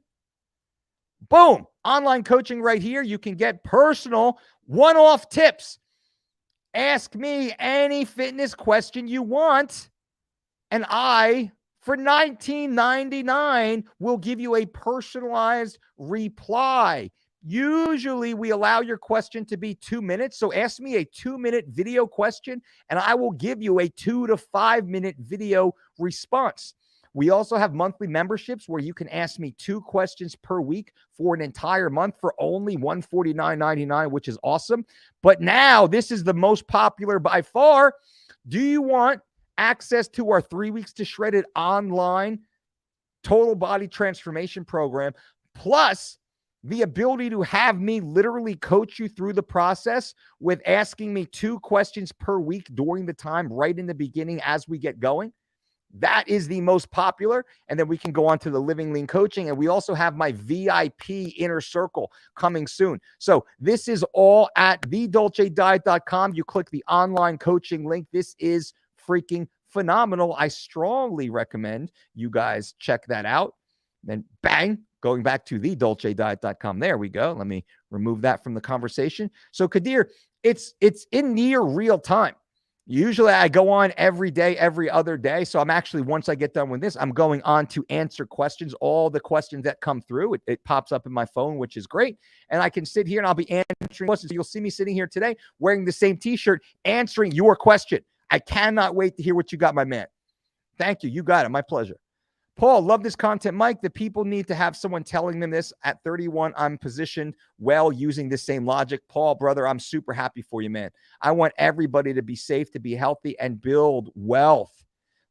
boom, online coaching right here, you can get personal one-off tips. Ask me any fitness question you want, and I, for $19.99, will give you a personalized reply. Usually we allow your question to be 2 minutes. So ask me a 2-minute video question and I will give you a 2 to 5 minute video response. We also have monthly memberships where you can ask me 2 questions per week for an entire month for only $149.99, which is awesome. But now this is the most popular by far. Do you want access to our 3 weeks to shred it online total body transformation program, plus the ability to have me literally coach you through the process with asking me 2 questions per week during the time right in the beginning as we get going? That is the most popular. And then we can go on to the Living Lean coaching. And we also have my VIP inner circle coming soon. So this is all at thedolcediet.com. You click the online coaching link. This is freaking phenomenal. I strongly recommend you guys check that out. Then bang, going back to thedolcediet.com. There we go. Let me remove that from the conversation. So Kadir, it's in near real time. Usually I go on every day, every other day. So I'm actually, once I get done with this, I'm going on to answer questions, all the questions that come through. It pops up in my phone, which is great. And I can sit here and I'll be answering questions. You'll see me sitting here today wearing the same t-shirt, answering your question. I cannot wait to hear what you got, my man. Thank you. You got it. My pleasure. Paul, love this content. Mike, the people need to have someone telling them this. At 31, I'm positioned well using the same logic. Paul, brother, I'm super happy for you, man. I want everybody to be safe, to be healthy, and build wealth.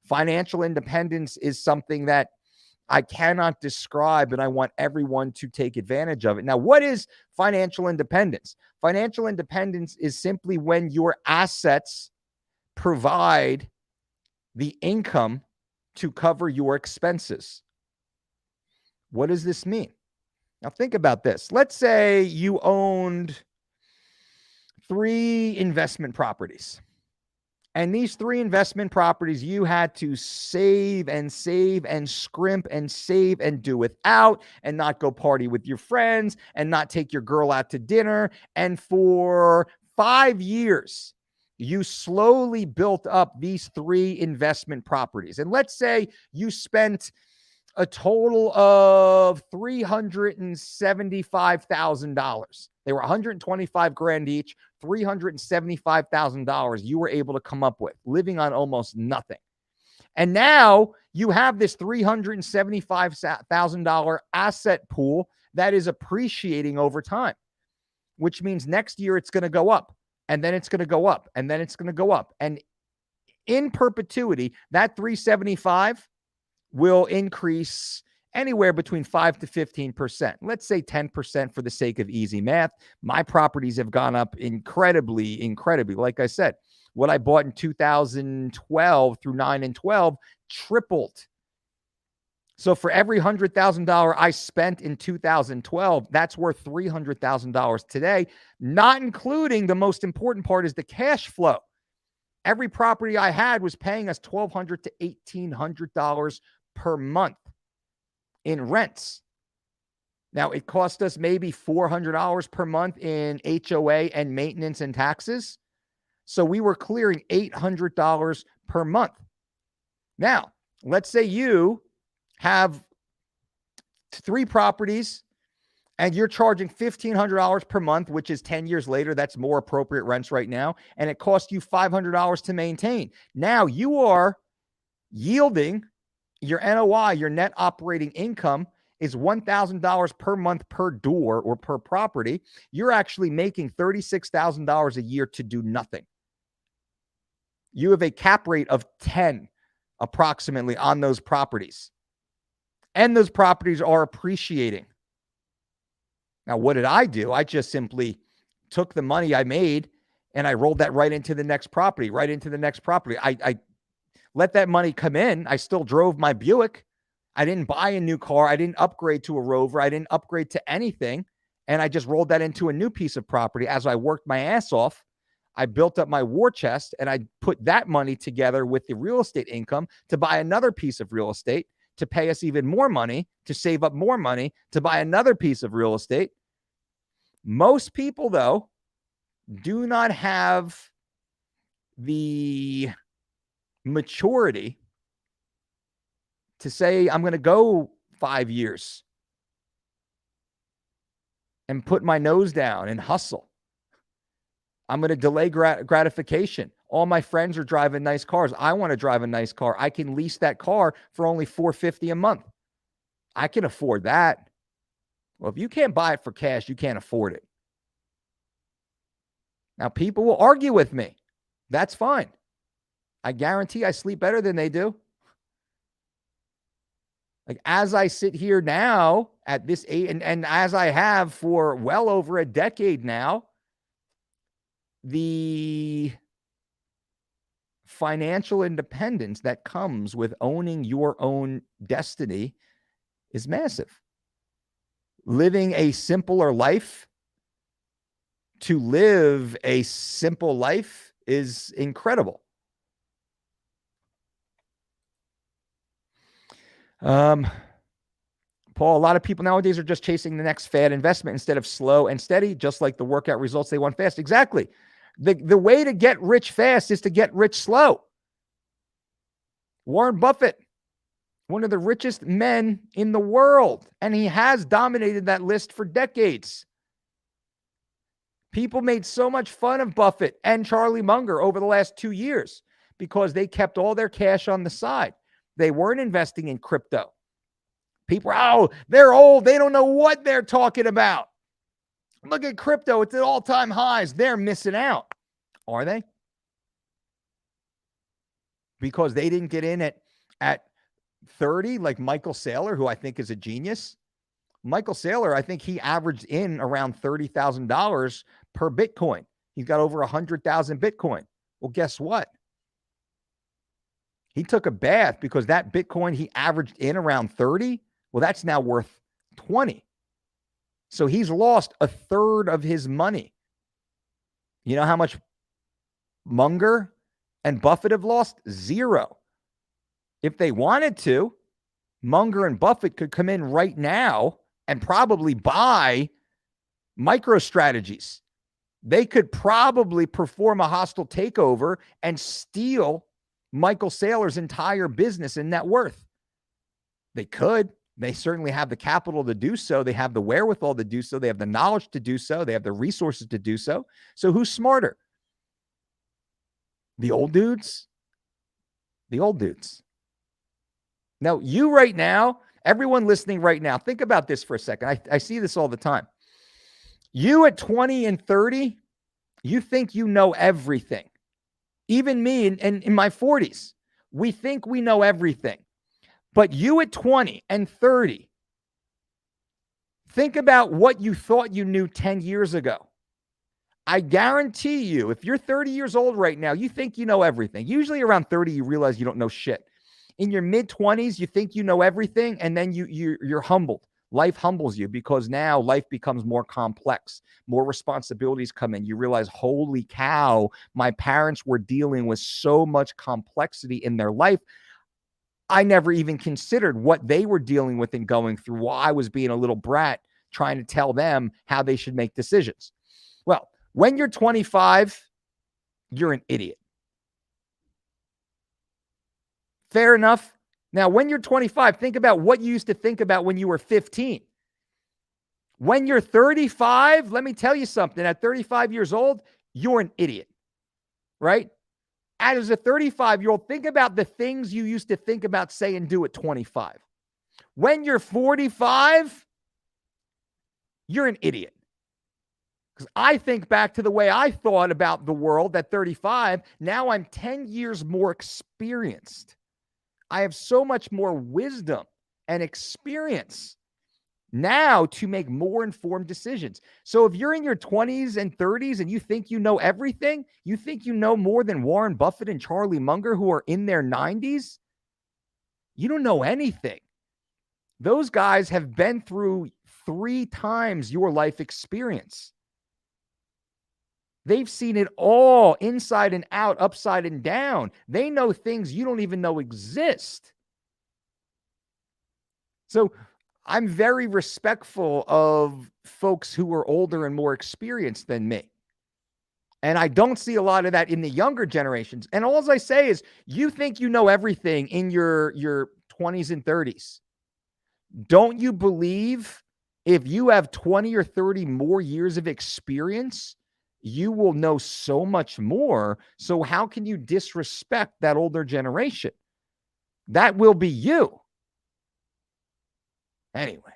Financial independence is something that I cannot describe, and I want everyone to take advantage of it. Now, what is financial independence? Financial independence is simply when your assets provide the income to cover your expenses. What does this mean? Now think about this. Let's say you owned 3 investment properties. And these 3 investment properties, you had to save and scrimp and save and do without and not go party with your friends and not take your girl out to dinner. And for 5 years, you slowly built up these 3 investment properties. And let's say you spent a total of $375,000. They were $125,000 each, $375,000 you were able to come up with, living on almost nothing. And now you have this $375,000 asset pool that is appreciating over time, which means next year it's going to go up. And then it's going to go up, and then it's going to go up. And in perpetuity, that 375 will increase anywhere between 5 to 15%. Let's say 10% for the sake of easy math. My properties have gone up incredibly. Like I said, what I bought in 2012 through 9 and 12 tripled. So for every $100,000 I spent in 2012, that's worth $300,000 today, not including the most important part is the cash flow. Every property I had was paying us $1,200 to $1,800 per month in rents. Now, it cost us maybe $400 per month in HOA and maintenance and taxes. So we were clearing $800 per month. Now, let's say you have 3 properties and you're charging $1,500 per month, which is 10 years later. That's more appropriate rents right now. And it costs you $500 to maintain. Now you are yielding your NOI, your net operating income is $1,000 per month per door or per property. You're actually making $36,000 a year to do nothing. You have a cap rate of 10 approximately on those properties. And those properties are appreciating. Now, what did I do? I just simply took the money I made and I rolled that right into the next property, right into the next property. I let that money come in. I still drove my Buick. I didn't buy a new car. I didn't upgrade to a Rover. I didn't upgrade to anything. And I just rolled that into a new piece of property. As I worked my ass off, I built up my war chest and I put that money together with the real estate income to buy another piece of real estate, to pay us even more money, to save up more money, to buy another piece of real estate. Most people, though, do not have the maturity to say, I'm going to go 5 years and put my nose down and hustle. I'm going to delay gratification. All my friends are driving nice cars. I want to drive a nice car. I can lease that car for only $450 a month. I can afford that. Well, if you can't buy it for cash, you can't afford it. Now, people will argue with me. That's fine. I guarantee I sleep better than they do. Like, as I sit here now at this age, and as I have for well over a decade now, the financial independence that comes with owning your own destiny is massive. Living a simpler life, to live a simple life is incredible. Paul, a lot of people nowadays are just chasing the next fad investment instead of slow and steady, just like the workout results they want fast. Exactly. The way to get rich fast is to get rich slow. Warren Buffett, one of the richest men in the world, and he has dominated that list for decades. People made so much fun of Buffett and Charlie Munger over the last 2 years because they kept all their cash on the side. They weren't investing in crypto. People, oh, they're old. They don't know what they're talking about. Look at crypto. It's at all-time highs. They're missing out. Are they? Because they didn't get in at 30, like Michael Saylor, who I think is a genius. Michael Saylor, I think he averaged in around $30,000 per Bitcoin. He's got over 100,000 Bitcoin. Well, guess what? He took a bath because that Bitcoin he averaged in around 30. Well, that's now worth 20. So he's lost a third of his money. You know how much Munger and Buffett have lost? Zero. If they wanted to, Munger and Buffett could come in right now and probably buy MicroStrategies. They could probably perform a hostile takeover and steal Michael Saylor's entire business and net worth. They could. They certainly have the capital to do so. They have the wherewithal to do so. They have the knowledge to do so. They have the resources to do so. So who's smarter? The old dudes? The old dudes. Now, you right now, everyone listening right now, think about this for a second. I see this all the time. You at 20 and 30, you think you know everything. Even me in my 40s, we think we know everything. But you at 20 and 30, think about what you thought you knew 10 years ago. I guarantee you, if you're 30 years old right now, you think you know everything. Usually around 30, you realize you don't know shit. In your mid-20s, you think you know everything, and then you're humbled. Life humbles you because now life becomes more complex. More responsibilities come in. You realize, holy cow, my parents were dealing with so much complexity in their life. I never even considered what they were dealing with and going through while I was being a little brat trying to tell them how they should make decisions. Well, when you're 25, you're an idiot. Fair enough. Now, when you're 25, think about what you used to think about when you were 15. When you're 35, let me tell you something. At 35 years old, you're an idiot, right? As a 35-year-old, think about the things you used to think about, say, and do at 25. When you're 45, you're an idiot. Because I think back to the way I thought about the world at 35. Now I'm 10 years more experienced. I have so much more wisdom and experience now to make more informed decisions. So if you're in your 20s and 30s and you think you know everything, you think you know more than Warren Buffett and Charlie Munger who are in their 90s, you don't know anything. Those guys have been through 3 times your life experience. They've seen it all, inside and out, upside and down. They know things you don't even know exist. So I'm very respectful of folks who are older and more experienced than me. And I don't see a lot of that in the younger generations. And all I say is, you think you know everything in your 20s and 30s. Don't you believe if you have 20 or 30 more years of experience, you will know so much more. So how can you disrespect that older generation? That will be you. Anyway.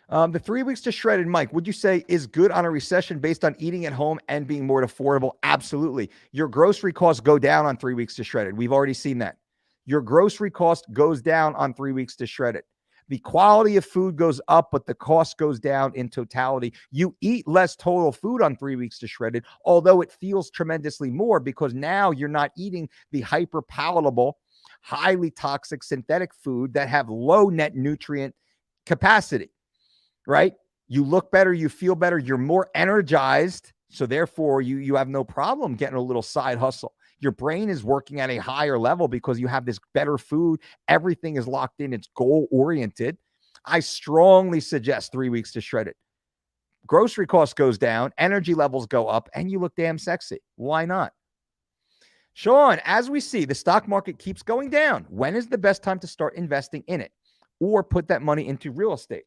The 3 weeks to shredded, Mike, would you say is good on a recession based on eating at home and being more affordable? Absolutely. Your grocery costs go down on 3 weeks to shredded. We've already seen that. Your grocery cost goes down on 3 weeks to shredded. The quality of food goes up, but the cost goes down in totality. You eat less total food on 3 weeks to shredded, although it feels tremendously more because now you're not eating the hyper palatable, highly toxic synthetic food that have low net nutrient capacity, right? You look better, you feel better, you're more energized. So therefore you have no problem getting a little side hustle. Your brain is working at a higher level because you have this better food. Everything is locked in. It's goal-oriented. I strongly suggest 3 weeks to shred it. Grocery cost goes down, energy levels go up, and you look damn sexy. Why not? Sean, as we see, the stock market keeps going down. When is the best time to start investing in it or put that money into real estate?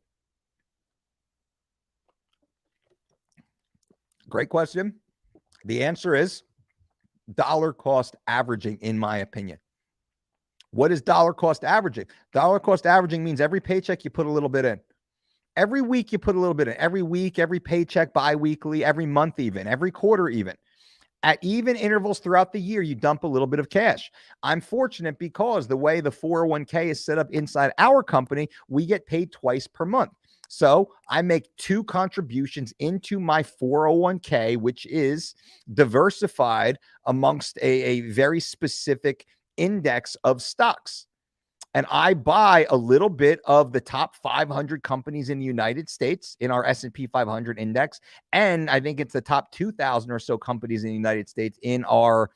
Great question. The answer is dollar cost averaging, in my opinion. What is dollar cost averaging? Dollar cost averaging means every paycheck you put a little bit in. Every week you put a little bit in. Every week, every paycheck, bi-weekly, every month even, every quarter even. At even intervals throughout the year, you dump a little bit of cash. I'm fortunate because the way the 401k is set up inside our company, we get paid twice per month. So I make 2 contributions into my 401k, which is diversified amongst a very specific index of stocks. And I buy a little bit of the top 500 companies in the United States in our S&P 500 index. And I think it's the top 2,000 or so companies in the United States in our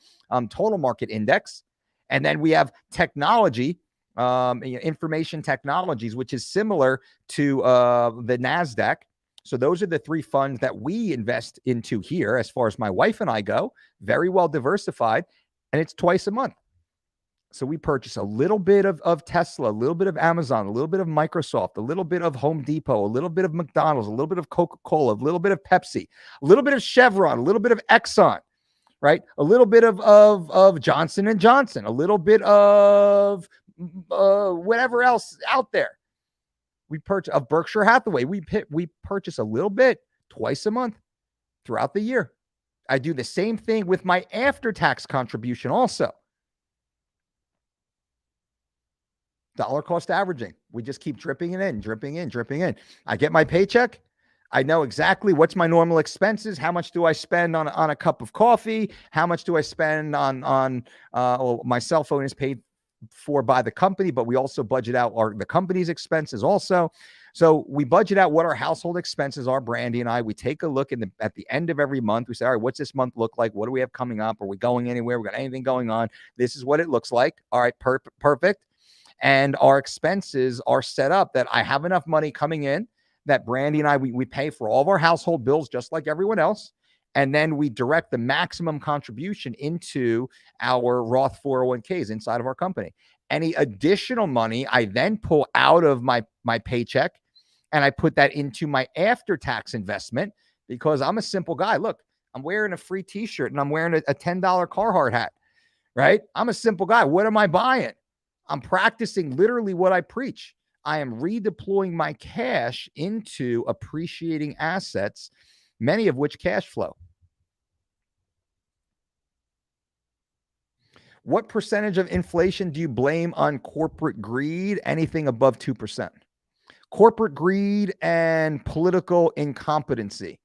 total market index. And then we have technology, information technologies, which is similar to the NASDAQ. So those are the 3 funds that we invest into here as far as my wife and I go. Very well diversified. And it's twice a month. So we purchase a little bit of Tesla, a little bit of Amazon, a little bit of Microsoft, a little bit of Home Depot, a little bit of McDonald's, a little bit of Coca-Cola, a little bit of Pepsi, a little bit of Chevron, a little bit of Exxon, right? A little bit of Johnson & Johnson, a little bit of whatever else out there. We purchase of Berkshire Hathaway. We purchase a little bit twice a month throughout the year. I do the same thing with my after-tax contribution also. Dollar cost averaging. We just keep dripping it in, dripping in, dripping in. I get my paycheck. I know exactly what's my normal expenses. How much do I spend on a cup of coffee? How much do I spend on well, my cell phone is paid for by the company, but we also budget out the company's expenses also. So we budget out what our household expenses are, Brandy and I. We take a look at the end of every month. We say, all right, what's this month look like? What do we have coming up? Are we going anywhere? We got anything going on? This is what it looks like. All right, perfect. And our expenses are set up that I have enough money coming in that Brandy and I, we pay for all of our household bills just like everyone else. And then we direct the maximum contribution into our Roth 401ks inside of our company. Any additional money I then pull out of my paycheck and I put that into my after-tax investment because I'm a simple guy. Look, I'm wearing a free t-shirt and I'm wearing a $10 Carhartt hat, right? I'm a simple guy. What am I buying? I'm practicing literally what I preach. I am redeploying my cash into appreciating assets, many of which cash flow. What percentage of inflation do you blame on corporate greed? Anything above 2%. Corporate greed and political incompetency.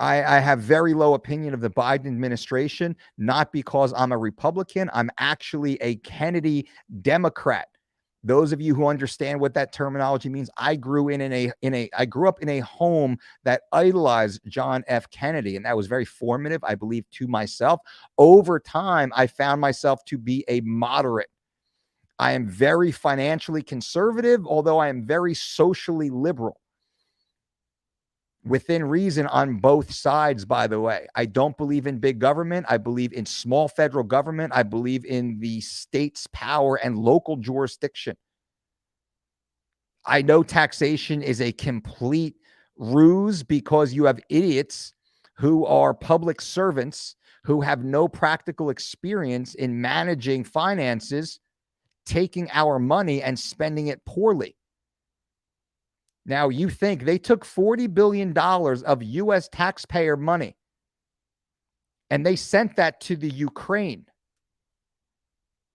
I have very low opinion of the Biden administration, not because I'm a Republican. I'm actually a Kennedy Democrat. Those of you who understand what that terminology means, I grew up in a home that idolized John F. Kennedy, and that was very formative, I believe, to myself. Over time, I found myself to be a moderate. I am very financially conservative, although I am very socially liberal. Within reason on both sides, by the way. I don't believe in big government. I believe in small federal government. I believe in the state's power and local jurisdiction. I know taxation is a complete ruse because you have idiots who are public servants who have no practical experience in managing finances, taking our money and spending it poorly. Now, you think they took $40 billion of U.S. taxpayer money and they sent that to the Ukraine.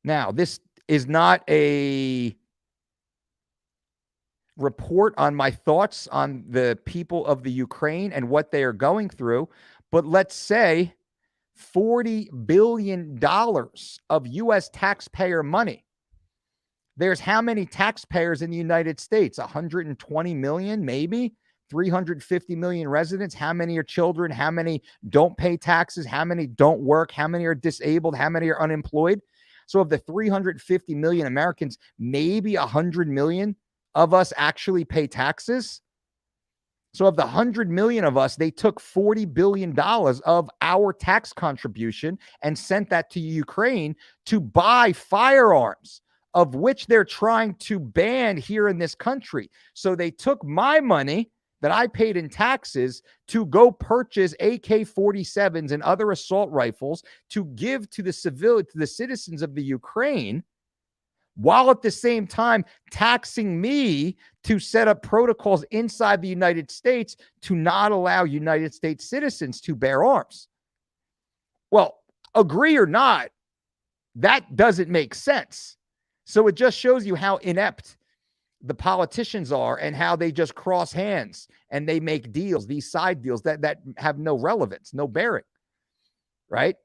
Now, this is not a report on my thoughts on the people of the Ukraine and what they are going through, but let's say $40 billion of U.S. taxpayer money. There's how many taxpayers in the United States? 120 million, maybe 350 million residents. How many are children? How many don't pay taxes? How many don't work? How many are disabled? How many are unemployed? So of the 350 million Americans, maybe 100 million of us actually pay taxes. So of the 100 million of us, they took $40 billion of our tax contribution and sent that to Ukraine to buy firearms, of which they're trying to ban here in this country. So they took my money that I paid in taxes to go purchase AK-47s and other assault rifles to give to the citizens of the Ukraine, while at the same time taxing me to set up protocols inside the United States to not allow United States citizens to bear arms. Well, agree or not, that doesn't make sense. So it just shows you how inept the politicians are and how they just cross hands and they make deals, these side deals that have no relevance, no bearing, right?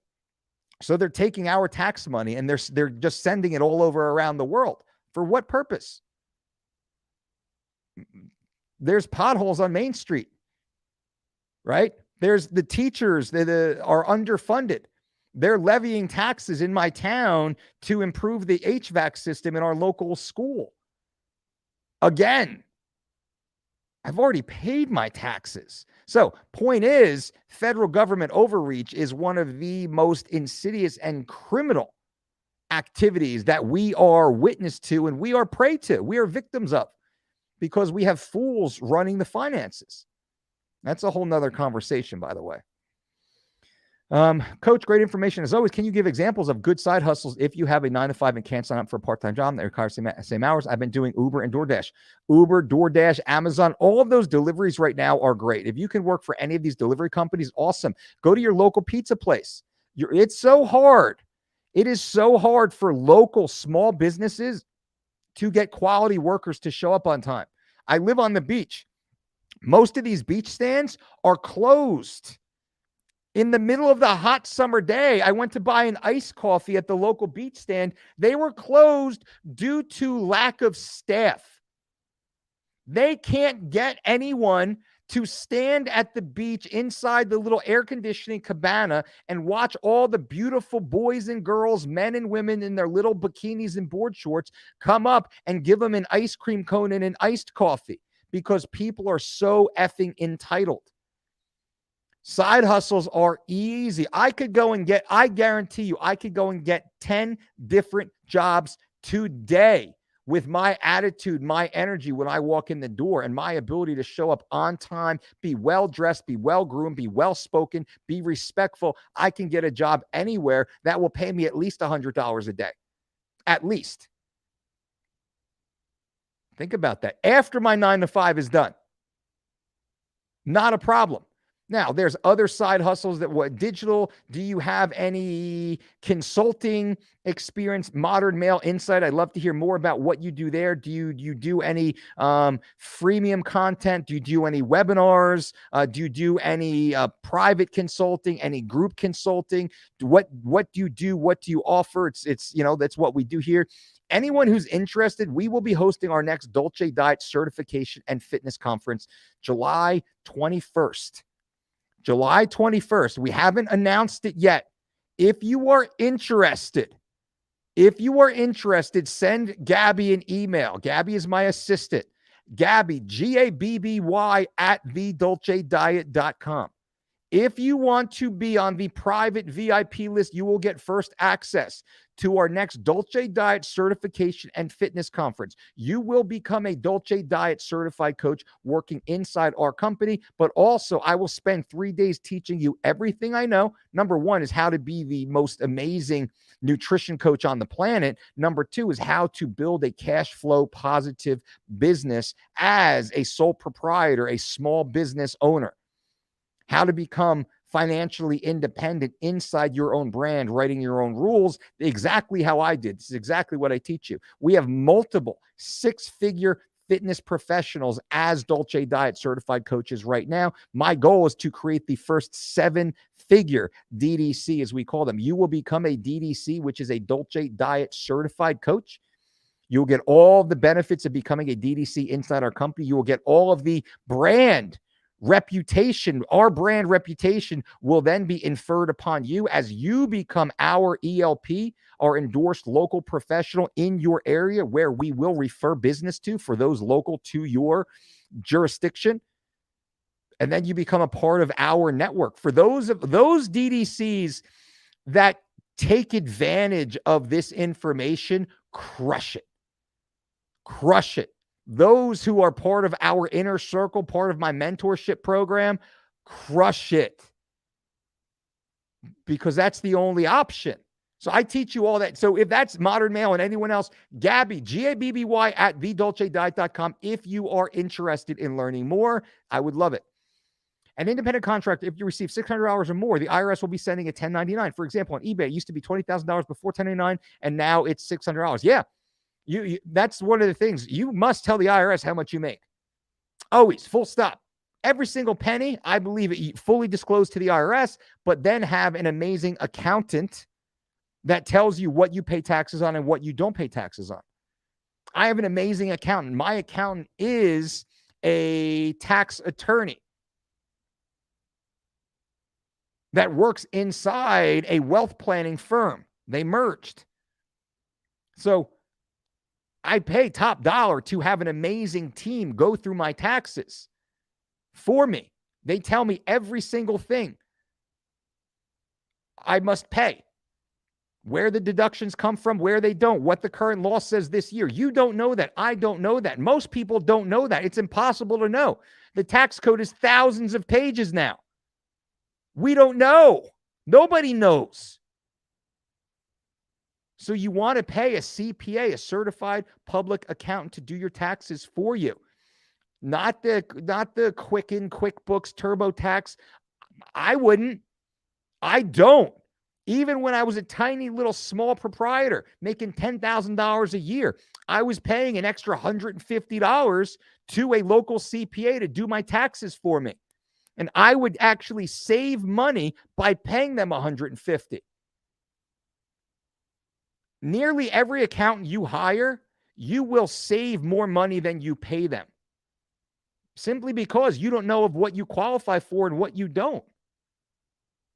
So they're taking our tax money and they're just sending it all over around the world. For what purpose? There's potholes on Main Street, right? There's the teachers that are underfunded. They're levying taxes in my town to improve the HVAC system in our local school. Again, I've already paid my taxes. So, point is, federal government overreach is one of the most insidious and criminal activities that we are witness to and we are prey to. We are victims of because we have fools running the finances. That's a whole nother conversation, by the way. Coach, great information as always. Can you give examples of good side hustles if you have a 9-to-5 and can't sign up for a part-time job that requires same hours? I've been doing Uber and DoorDash. Uber, DoorDash, Amazon, all of those deliveries right now are great. If you can work for any of these delivery companies, awesome. Go to your local pizza place. It's so hard. It is so hard for local small businesses to get quality workers to show up on time. I live on the beach. Most of these beach stands are closed. In the middle of the hot summer day, I went to buy an iced coffee at the local beach stand. They were closed due to lack of staff. They can't get anyone to stand at the beach inside the little air conditioning cabana and watch all the beautiful boys and girls, men and women in their little bikinis and board shorts come up and give them an ice cream cone and an iced coffee because people are so effing entitled. Side hustles are easy. I guarantee you, I could go and get 10 different jobs today with my attitude, my energy when I walk in the door, and my ability to show up on time, be well-dressed, be well-groomed, be well-spoken, be respectful. I can get a job anywhere that will pay me at least $100 a day. At least. Think about that. After my 9 to 5 is done. Not a problem. Now, there's other side hustles that what digital. Do you have any consulting experience? Modern Male Insight. I'd love to hear more about what you do there. Do you do any freemium content? Do you do any webinars? Do you do any private consulting? Any group consulting? What do you do? What do you offer? It's that's what we do here. Anyone who's interested, we will be hosting our next Dolce Diet Certification and Fitness Conference, July 21st. July 21st. We haven't announced it yet. If you are interested, send Gabby an email. Gabby is my assistant. Gabby, Gabby at thedolcediet.com. If you want to be on the private VIP list, you will get first access to our next Dolce Diet Certification and Fitness Conference. You will become a Dolce Diet certified coach working inside our company, but also I will spend 3 days teaching you everything I know. Number one is how to be the most amazing nutrition coach on the planet. Number two is how to build a cash flow positive business as a sole proprietor, a small business owner. How to become financially independent inside your own brand, writing your own rules, exactly how I did. This is exactly what I teach you. We have multiple 6-figure fitness professionals as Dolce Diet certified coaches right now. My goal is to create the first 7-figure DDC, as we call them. You will become a DDC, which is a Dolce Diet certified coach. You'll get all the benefits of becoming a DDC inside our company. You will get all of the brand reputation. Our brand reputation will then be inferred upon you as you become our ELP, our endorsed local professional in your area, where we will refer business to for those local to your jurisdiction. And then you become a part of our network. For those DDCs that take advantage of this information, crush it. Crush it. Those who are part of our inner circle, part of my mentorship program, crush it. Because that's the only option. So I teach you all that. So if that's Modern Male and anyone else, Gabby, Gabby at thedolcediet.com. If you are interested in learning more, I would love it. An independent contractor, if you receive $600 or more, the IRS will be sending a 1099. For example, on eBay, it used to be $20,000 before 1099, and now it's $600. Yeah. That's one of the things. You must tell the IRS how much you make. Always, full stop. Every single penny, I believe it fully disclosed to the IRS, but then have an amazing accountant that tells you what you pay taxes on and what you don't pay taxes on. I have an amazing accountant. My accountant is a tax attorney that works inside a wealth planning firm. They merged. So I pay top dollar to have an amazing team go through my taxes for me. They tell me every single thing I must pay, where the deductions come from, where they don't, what the current law says this year. You don't know that. I don't know that. Most people don't know that. It's impossible to know. The tax code is thousands of pages now. We don't know. Nobody knows. So you want to pay a CPA, a certified public accountant, to do your taxes for you. Not the Quicken, QuickBooks, TurboTax. I wouldn't. I don't. Even when I was a tiny little small proprietor making $10,000 a year, I was paying an extra $150 to a local CPA to do my taxes for me. And I would actually save money by paying them $150. Nearly every accountant you hire, you will save more money than you pay them. Simply because you don't know of what you qualify for and what you don't.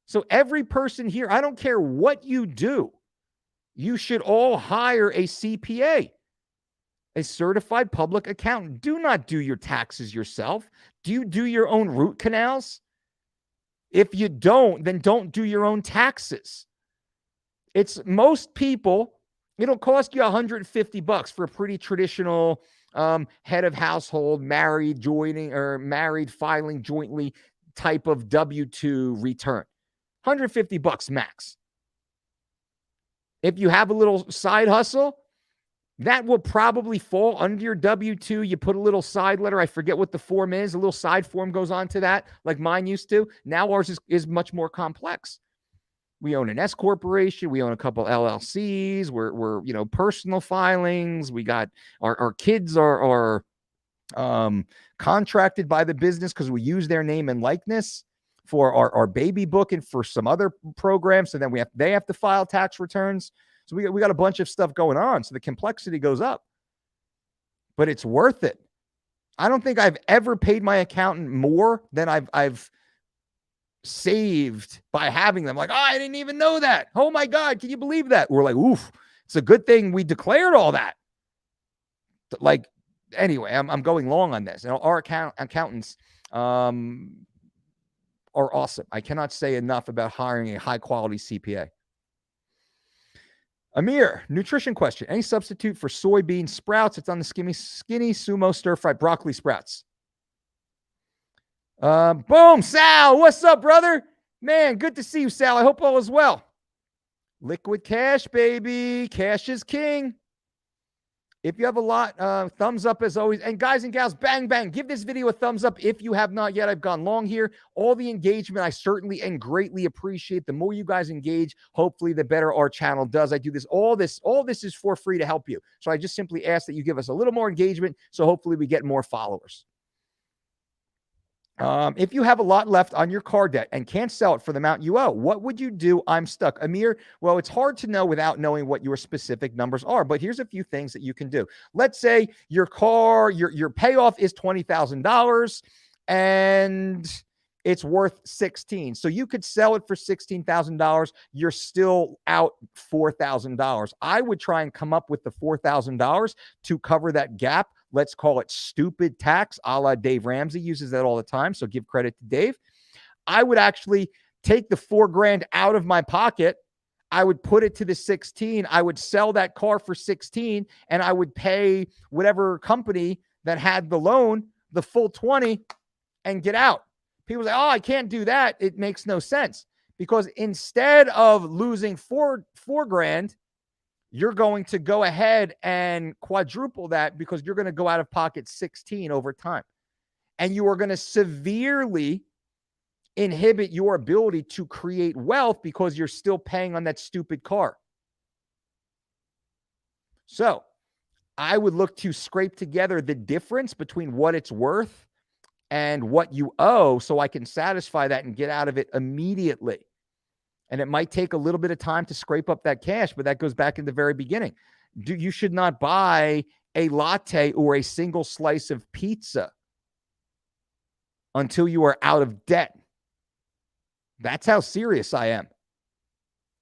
So every person here, I don't care what you do, you should all hire a CPA, a certified public accountant. Do not do your taxes yourself. Do you do your own root canals? If you don't, then don't do your own taxes. It's most people, it'll cost you $150 for a pretty traditional head of household, married filing jointly type of W-2 return. $150 max. If you have a little side hustle, that will probably fall under your W-2. You put a little side letter. I forget what the form is. A little side form goes on to that, like mine used to. Now ours is much more complex. We own an S corporation. We own a couple LLCs. We're personal filings. We got our kids are contracted by the business because we use their name and likeness for our baby book and for some other programs. So then they have to file tax returns. So we got a bunch of stuff going on. So the complexity goes up, but it's worth it. I don't think I've ever paid my accountant more than I've saved by having them. Like, oh, I didn't even know that. Oh my God, can you believe that? We're like, oof, it's a good thing we declared all that. Like, anyway, I'm going long on this. And our accountants are awesome. I cannot say enough about hiring a high quality CPA. Amir, nutrition question. Any substitute for soybean sprouts? It's on the skinny sumo stir-fried broccoli sprouts. Boom, Sal. What's up, brother? Man, good to see you, Sal. I hope all is well. Liquid cash, baby. Cash is king. If you have a lot, thumbs up as always. And guys and gals, bang, bang. Give this video a thumbs up if you have not yet. I've gone long here. All the engagement, I certainly and greatly appreciate. The more you guys engage, hopefully the better our channel does. I do this. All this is for free to help you. So I just simply ask that you give us a little more engagement so hopefully we get more followers. If you have a lot left on your car debt and can't sell it for the amount you owe, what would you do? I'm stuck. Amir, well, it's hard to know without knowing what your specific numbers are, but here's a few things that you can do. Let's say your car, your payoff is $20,000 and it's worth 16. So you could sell it for $16,000. You're still out $4,000. I would try and come up with the $4,000 to cover that gap. Let's call it stupid tax, a la Dave Ramsey uses that all the time. So give credit to Dave. I would actually take the $4,000 out of my pocket. I would put it to the 16. I would sell that car for 16 and I would pay whatever company that had the loan the full 20 and get out. People say, oh, I can't do that. It makes no sense because instead of losing $4,000, you're going to go ahead and quadruple that because you're going to go out of pocket 16 over time. And you are going to severely inhibit your ability to create wealth because you're still paying on that stupid car. So I would look to scrape together the difference between what it's worth and what you owe so I can satisfy that and get out of it immediately. And it might take a little bit of time to scrape up that cash, but that goes back in the very beginning. You should not buy a latte or a single slice of pizza until you are out of debt. That's how serious I am.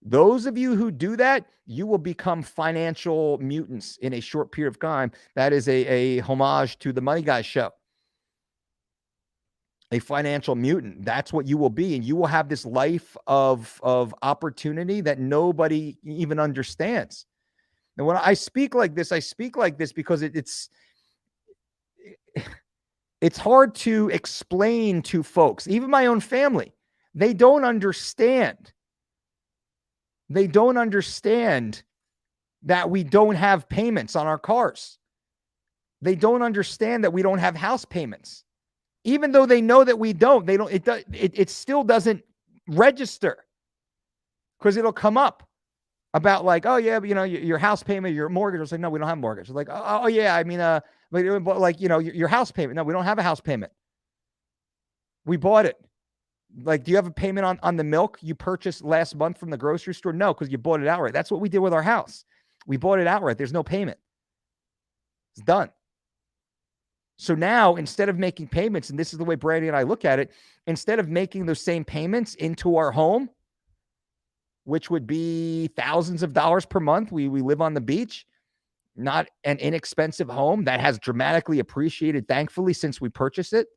Those of you who do that, you will become financial mutants in a short period of time. That is a homage to the Money Guy show. A financial mutant. That's what you will be. And you will have this life of opportunity that nobody even understands. And when I speak like this because it's hard to explain to folks, even my own family. They don't understand. They don't understand that we don't have payments on our cars. They don't understand that we don't have house payments. Even though they know that we don't, it still doesn't register. because it'll come up about like, oh yeah, but, you know, your house payment, your mortgage. I was like, no, we don't have a mortgage. It's like, oh yeah, I mean, but like, you know, your house payment. No, we don't have a house payment. We bought it. Like, do you have a payment on the milk you purchased last month from the grocery store? No, because you bought it outright. That's what we did with our house. We bought it outright. There's no payment. It's done. So now, instead of making payments, and this is the way Brandy and I look at it, instead of making those same payments into our home, which would be thousands of dollars per month, we live on the beach, not an inexpensive home that has dramatically appreciated, thankfully, since we purchased it.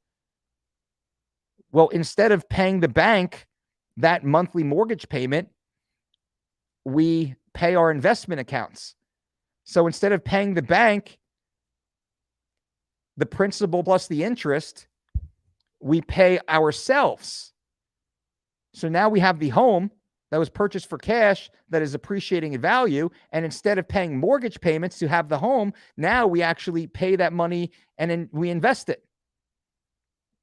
Well, instead of paying the bank that monthly mortgage payment, we pay our investment accounts. So instead of paying the bank the principal plus the interest, we pay ourselves. So now we have the home that was purchased for cash that is appreciating in value. And instead of paying mortgage payments to have the home, now we actually pay that money and then we invest it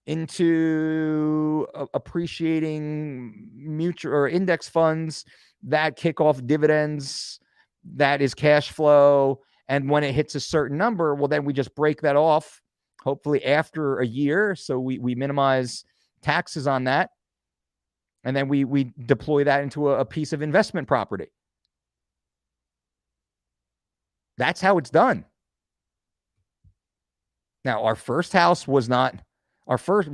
into appreciating mutual or index funds that kick off dividends. That is cash flow. And when it hits a certain number, well, then we just break that off, hopefully after a year. So we minimize taxes on that. And then we deploy that into a piece of investment property. That's how it's done. Now, our first house was not our first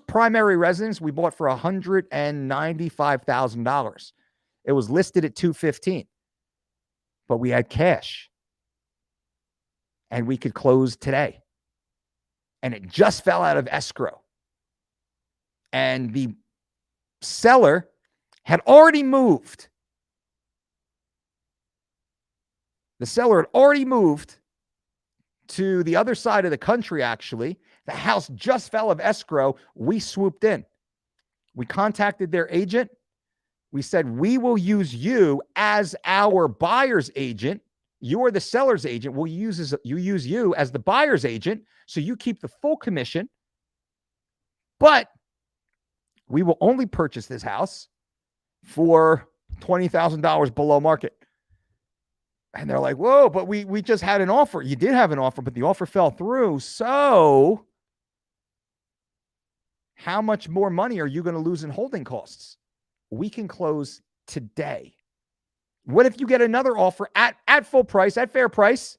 primary residence. We bought for $195,000. It was listed at $215,000, but we had cash, and we could close today. And it just fell out of escrow, and the seller had already moved. The seller had already moved to the other side of the country, actually. The house just fell out of escrow. We swooped in. We contacted their agent. We said, we will use you as our buyer's agent. You're the seller's agent. We'll use you as the buyer's agent, so you keep the full commission. But we will only purchase this house for $20,000 below market. And they're like, whoa, but we just had an offer. You did have an offer, but the offer fell through. So how much more money are you going to lose in holding costs? We can close today. What if you get another offer at full price, at fair price?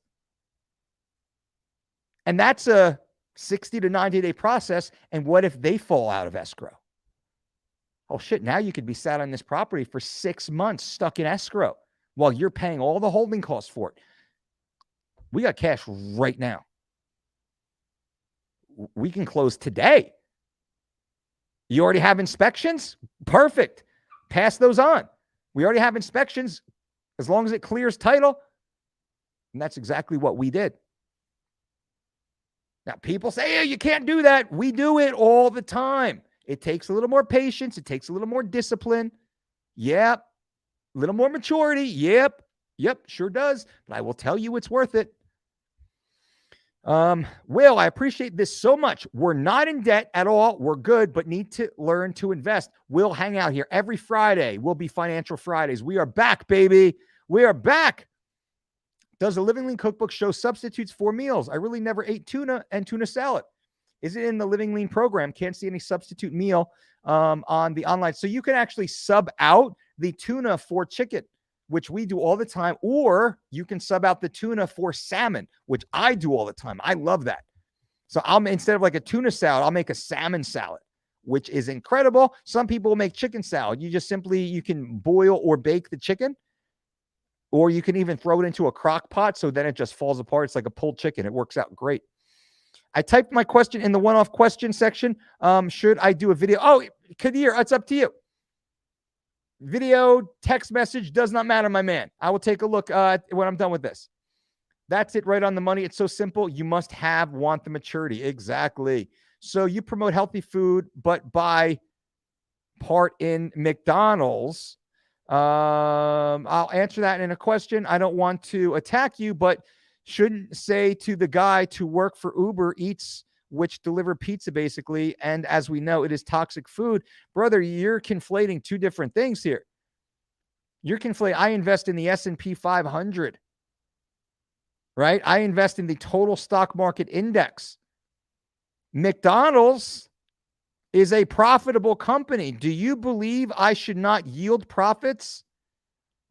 And that's a 60 to 90-day process. And what if they fall out of escrow? Oh, shit, now you could be sat on this property for 6 months stuck in escrow while you're paying all the holding costs for it. We got cash right now. We can close today. You already have inspections? Perfect. Pass those on. We already have inspections as long as it clears title. And that's exactly what we did. Now, people say, hey, you can't do that. We do it all the time. It takes a little more patience. It takes a little more discipline. Yep. A little more maturity. Yep. Sure does. But I will tell you it's worth it. Will, I appreciate this so much. We're not in debt at all. We're good, but need to learn to invest. We'll hang out here every Friday. We'll be Financial Fridays. We are back, baby. We are back. Does the Living Lean Cookbook show substitutes for meals? I really never ate tuna and tuna salad. Is it in the Living Lean program? Can't see any substitute meal on the online. So you can actually sub out the tuna for chicken, which we do all the time, or you can sub out the tuna for salmon, which I do all the time. I love that. So instead of like a tuna salad, I'll make a salmon salad, which is incredible. Some people make chicken salad. You can boil or bake the chicken, or you can even throw it into a crock pot. So then it just falls apart. It's like a pulled chicken. It works out great. I typed my question in the one-off question section. Should I do a video? Oh, Kadir, it's up to you. Video, text message, does not matter, my man. I will take a look when I'm done with this. That's it, right on the money. It's so simple. You must want the maturity. Exactly. So you promote healthy food, but buy part in McDonald's. I'll answer that in a question. I don't want to attack you, but shouldn't say to the guy to work for Uber Eats, which deliver pizza basically. And as we know, it is toxic food. Brother, you're conflating two different things here. You're conflating. I invest in the S&P 500, right? I invest in the total stock market index. McDonald's is a profitable company. Do you believe I should not yield profits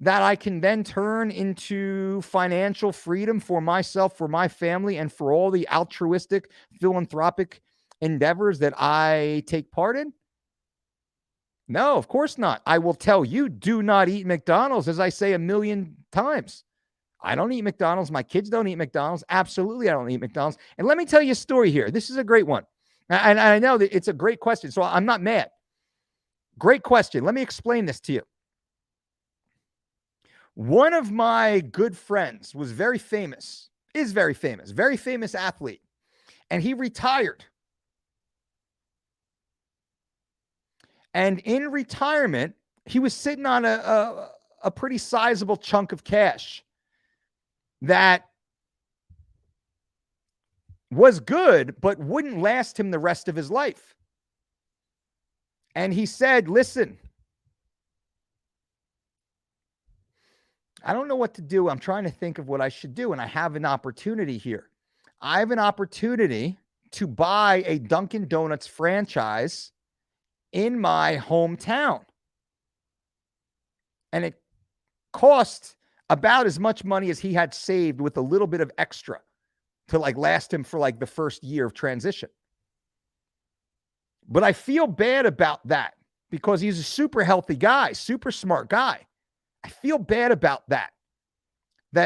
that I can then turn into financial freedom for myself, for my family, and for all the altruistic, philanthropic endeavors that I take part in? No, of course not. I will tell you, do not eat McDonald's, as I say a million times. I don't eat McDonald's. My kids don't eat McDonald's. Absolutely, I don't eat McDonald's. And let me tell you a story here. This is a great one. And I know that it's a great question, so I'm not mad. Great question. Let me explain this to you. One of my good friends was very famous athlete, and he retired. And in retirement, he was sitting on a pretty sizable chunk of cash that was good, but wouldn't last him the rest of his life. And he said, listen, I don't know what to do. I'm trying to think of what I should do. And I have an opportunity here. I have an opportunity to buy a Dunkin' Donuts franchise in my hometown. And it cost about as much money as he had saved with a little bit of extra to like last him for like the first year of transition. But I feel bad about that because he's a super healthy guy, super smart guy. I feel bad about that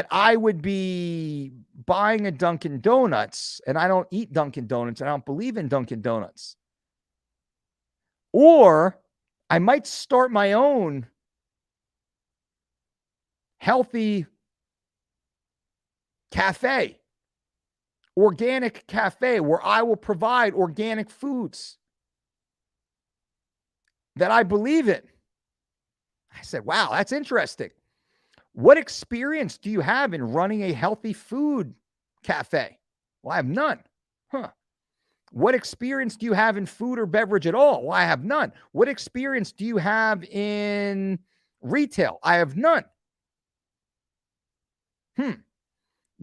I would be buying a Dunkin' Donuts, and I don't eat Dunkin' Donuts. I don't believe in Dunkin' Donuts. Or I might start my own healthy cafe, organic cafe, where I will provide organic foods that I believe in. I said, wow, that's interesting. What experience do you have in running a healthy food cafe? Well, I have none. What experience do you have in food or beverage at all? Well, I have none. What experience do you have in retail? I have none.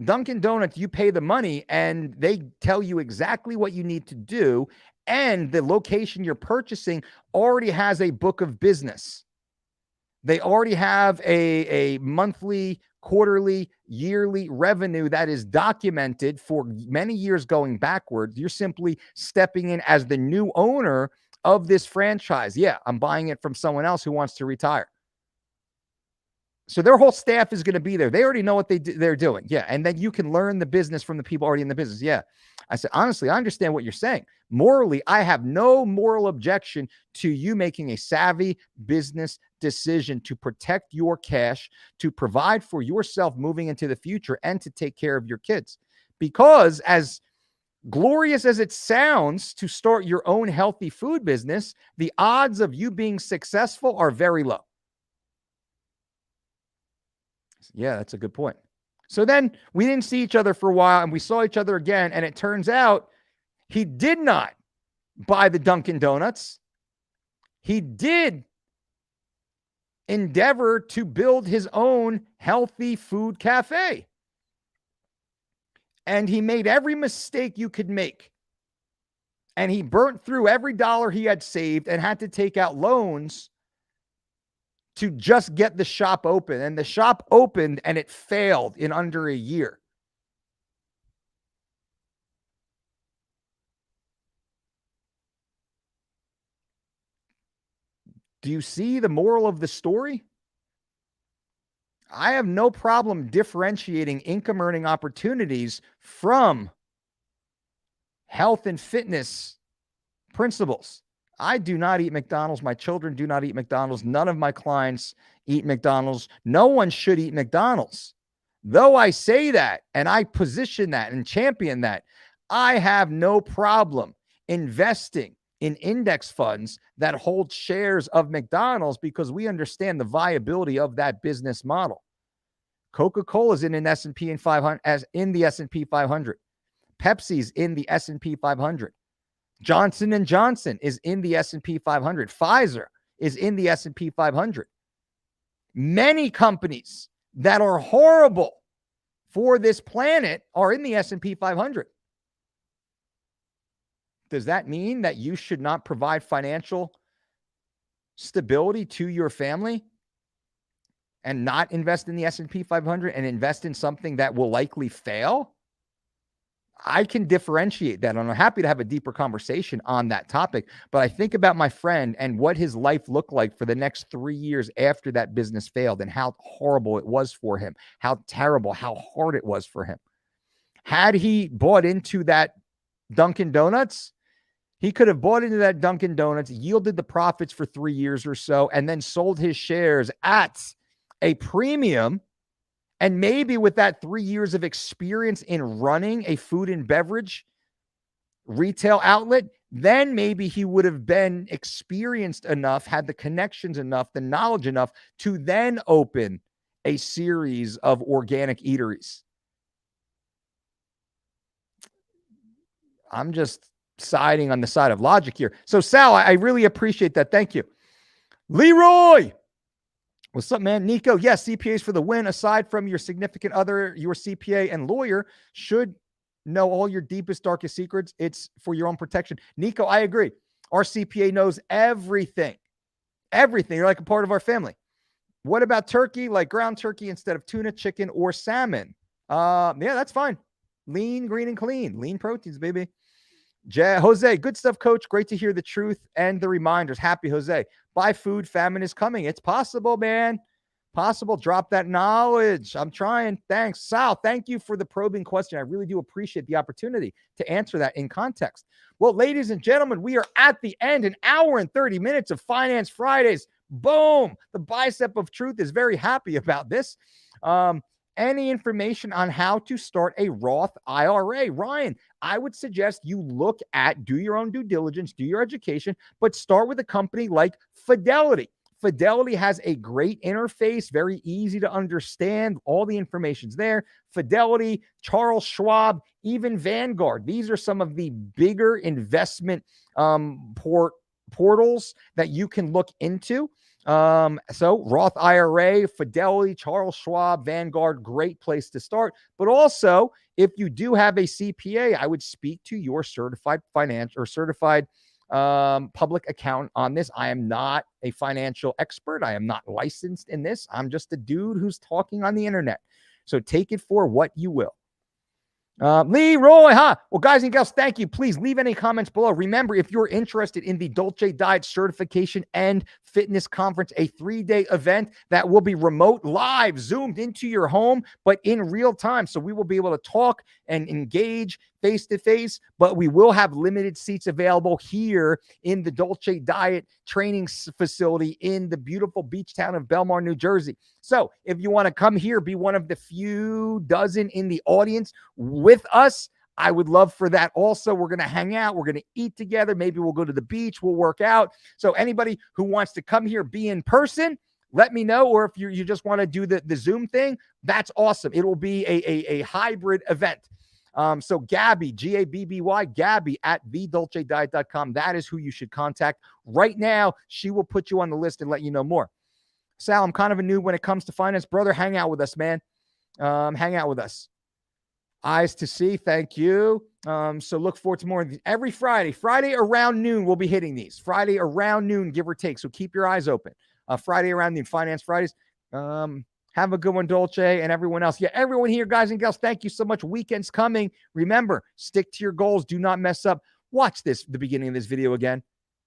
Dunkin' Donuts, you pay the money and they tell you exactly what you need to do. And the location you're purchasing already has a book of business. They already have a monthly, quarterly, yearly revenue that is documented for many years going backward. You're simply stepping in as the new owner of this franchise. Yeah, I'm buying it from someone else who wants to retire. So their whole staff is going to be there. They already know what they're doing. Yeah, and then you can learn the business from the people already in the business. Yeah. I said, honestly, I understand what you're saying. Morally, I have no moral objection to you making a savvy business decision to protect your cash, to provide for yourself moving into the future, and to take care of your kids. Because as glorious as it sounds to start your own healthy food business, the odds of you being successful are very low. Yeah, that's a good point. So then we didn't see each other for a while, and we saw each other again, and it turns out he did not buy the Dunkin' Donuts. He did endeavor to build his own healthy food cafe. And he made every mistake you could make. And he burnt through every dollar he had saved and had to take out loans to just get the shop open. And the shop opened and it failed in under a year. Do you see the moral of the story? I have no problem differentiating income earning opportunities from health and fitness principles. I do not eat McDonald's. My children do not eat McDonald's. None of my clients eat McDonald's. No one should eat McDonald's. Though I say that and I position that and champion that, I have no problem investing in index funds that hold shares of McDonald's because we understand the viability of that business model. Coca-Cola is in an S&P 500, as in the S&P 500. Pepsi's in the S&P 500. Johnson & Johnson is in the S&P 500. Pfizer is in the S&P 500. Many companies that are horrible for this planet are in the S&P 500. Does that mean that you should not provide financial stability to your family and not invest in the S&P 500 and invest in something that will likely fail? I can differentiate that. And I'm happy to have a deeper conversation on that topic. But I think about my friend and what his life looked like for the next 3 years after that business failed and how horrible it was for him, how terrible, how hard it was for him. Had he bought into that Dunkin' Donuts, he could have bought into that Dunkin' Donuts, yielded the profits for 3 years or so, and then sold his shares at a premium. And maybe with that 3 years of experience in running a food and beverage retail outlet, then maybe he would have been experienced enough, had the connections enough, the knowledge enough to then open a series of organic eateries. I'm just siding on the side of logic here. So Sal, I really appreciate that. Thank you. Leroy, what's up, man? Nico, yes, CPAs for the win. Aside from your significant other, your CPA and lawyer should know all your deepest, darkest secrets. It's for your own protection. Nico, I agree. Our CPA knows everything. Everything. You're like a part of our family. What about turkey? Like ground turkey instead of tuna, chicken, or salmon? Yeah, that's fine. Lean, green, and clean. Lean proteins, baby. Jose, good stuff, coach. Great to hear the truth and the reminders. Happy, Jose. Buy food. Famine is coming. It's possible, man. Possible. Drop that knowledge. I'm trying. Thanks. Sal, thank you for the probing question. I really do appreciate the opportunity to answer that in context. Well, ladies and gentlemen, we are at the end, an hour and 30 minutes of Finance Fridays. Boom. The bicep of truth is very happy about this. Any information on how to start a Roth IRA? Ryan, I would suggest you do your own due diligence, do your education, but start with a company like Fidelity. Fidelity has a great interface, very easy to understand. All the information's there. Fidelity, Charles Schwab, even Vanguard. These are some of the bigger investment portals that you can look into. So Roth IRA, Fidelity, Charles Schwab, Vanguard, great place to start. But also, if you do have a CPA, I would speak to your certified financial or certified public accountant on this. I am not a financial expert. I am not licensed in this. I'm just a dude who's talking on the internet. So take it for what you will. Leroy, Well, guys and gals, thank you. Please leave any comments below. Remember, if you're interested in the Dolce Diet Certification and Fitness Conference, a 3-day event that will be remote, live, zoomed into your home, but in real time. So we will be able to talk and engage face-to-face, but we will have limited seats available here in the Dolce Diet training facility in the beautiful beach town of Belmar, New Jersey. So if you want to come here, be one of the few dozen in the audience with us, I would love for that. Also, we're going to hang out. We're going to eat together. Maybe we'll go to the beach. We'll work out. So anybody who wants to come here, be in person, let me know. Or if you just want to do the Zoom thing, that's awesome. It will be a hybrid event. So Gabby, Gabby, Gabby at thedolcediet.com. That is who you should contact right now. She will put you on the list and let you know more. Sal, I'm kind of a noob when it comes to finance. Brother, hang out with us, man. Hang out with us. Eyes to see. Thank you. So look forward to more of these every Friday. Friday around noon, we'll be hitting these. Friday around noon, give or take. So keep your eyes open. Friday around noon, Finance Fridays. Have a good one, Dolce, and everyone else. Yeah, everyone here, guys and gals, thank you so much. Weekend's coming. Remember, stick to your goals. Do not mess up. Watch the beginning of this video again.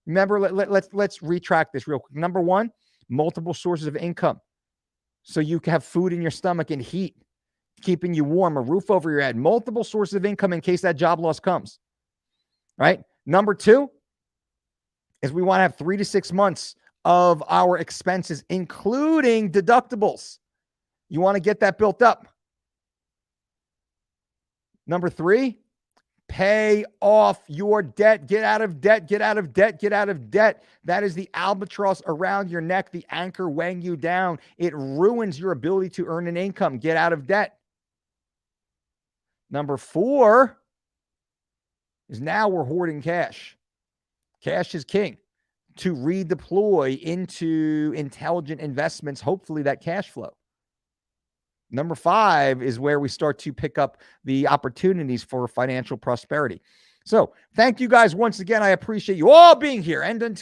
Remember, let's retract this real quick. Number 1, multiple sources of income. So you can have food in your stomach and heat, keeping you warm, a roof over your head, multiple sources of income in case that job loss comes, right? Number 2 is we want to have 3 to 6 months of our expenses, including deductibles. You want to get that built up. Number 3, pay off your debt. Get out of debt, get out of debt, get out of debt. That is the albatross around your neck, the anchor weighing you down. It ruins your ability to earn an income. Get out of debt. Number 4 is now we're hoarding cash. Cash is king. to redeploy into intelligent investments, hopefully that cash flow. Number 5 is where we start to pick up the opportunities for financial prosperity. So thank you guys once again. I appreciate you all being here. And until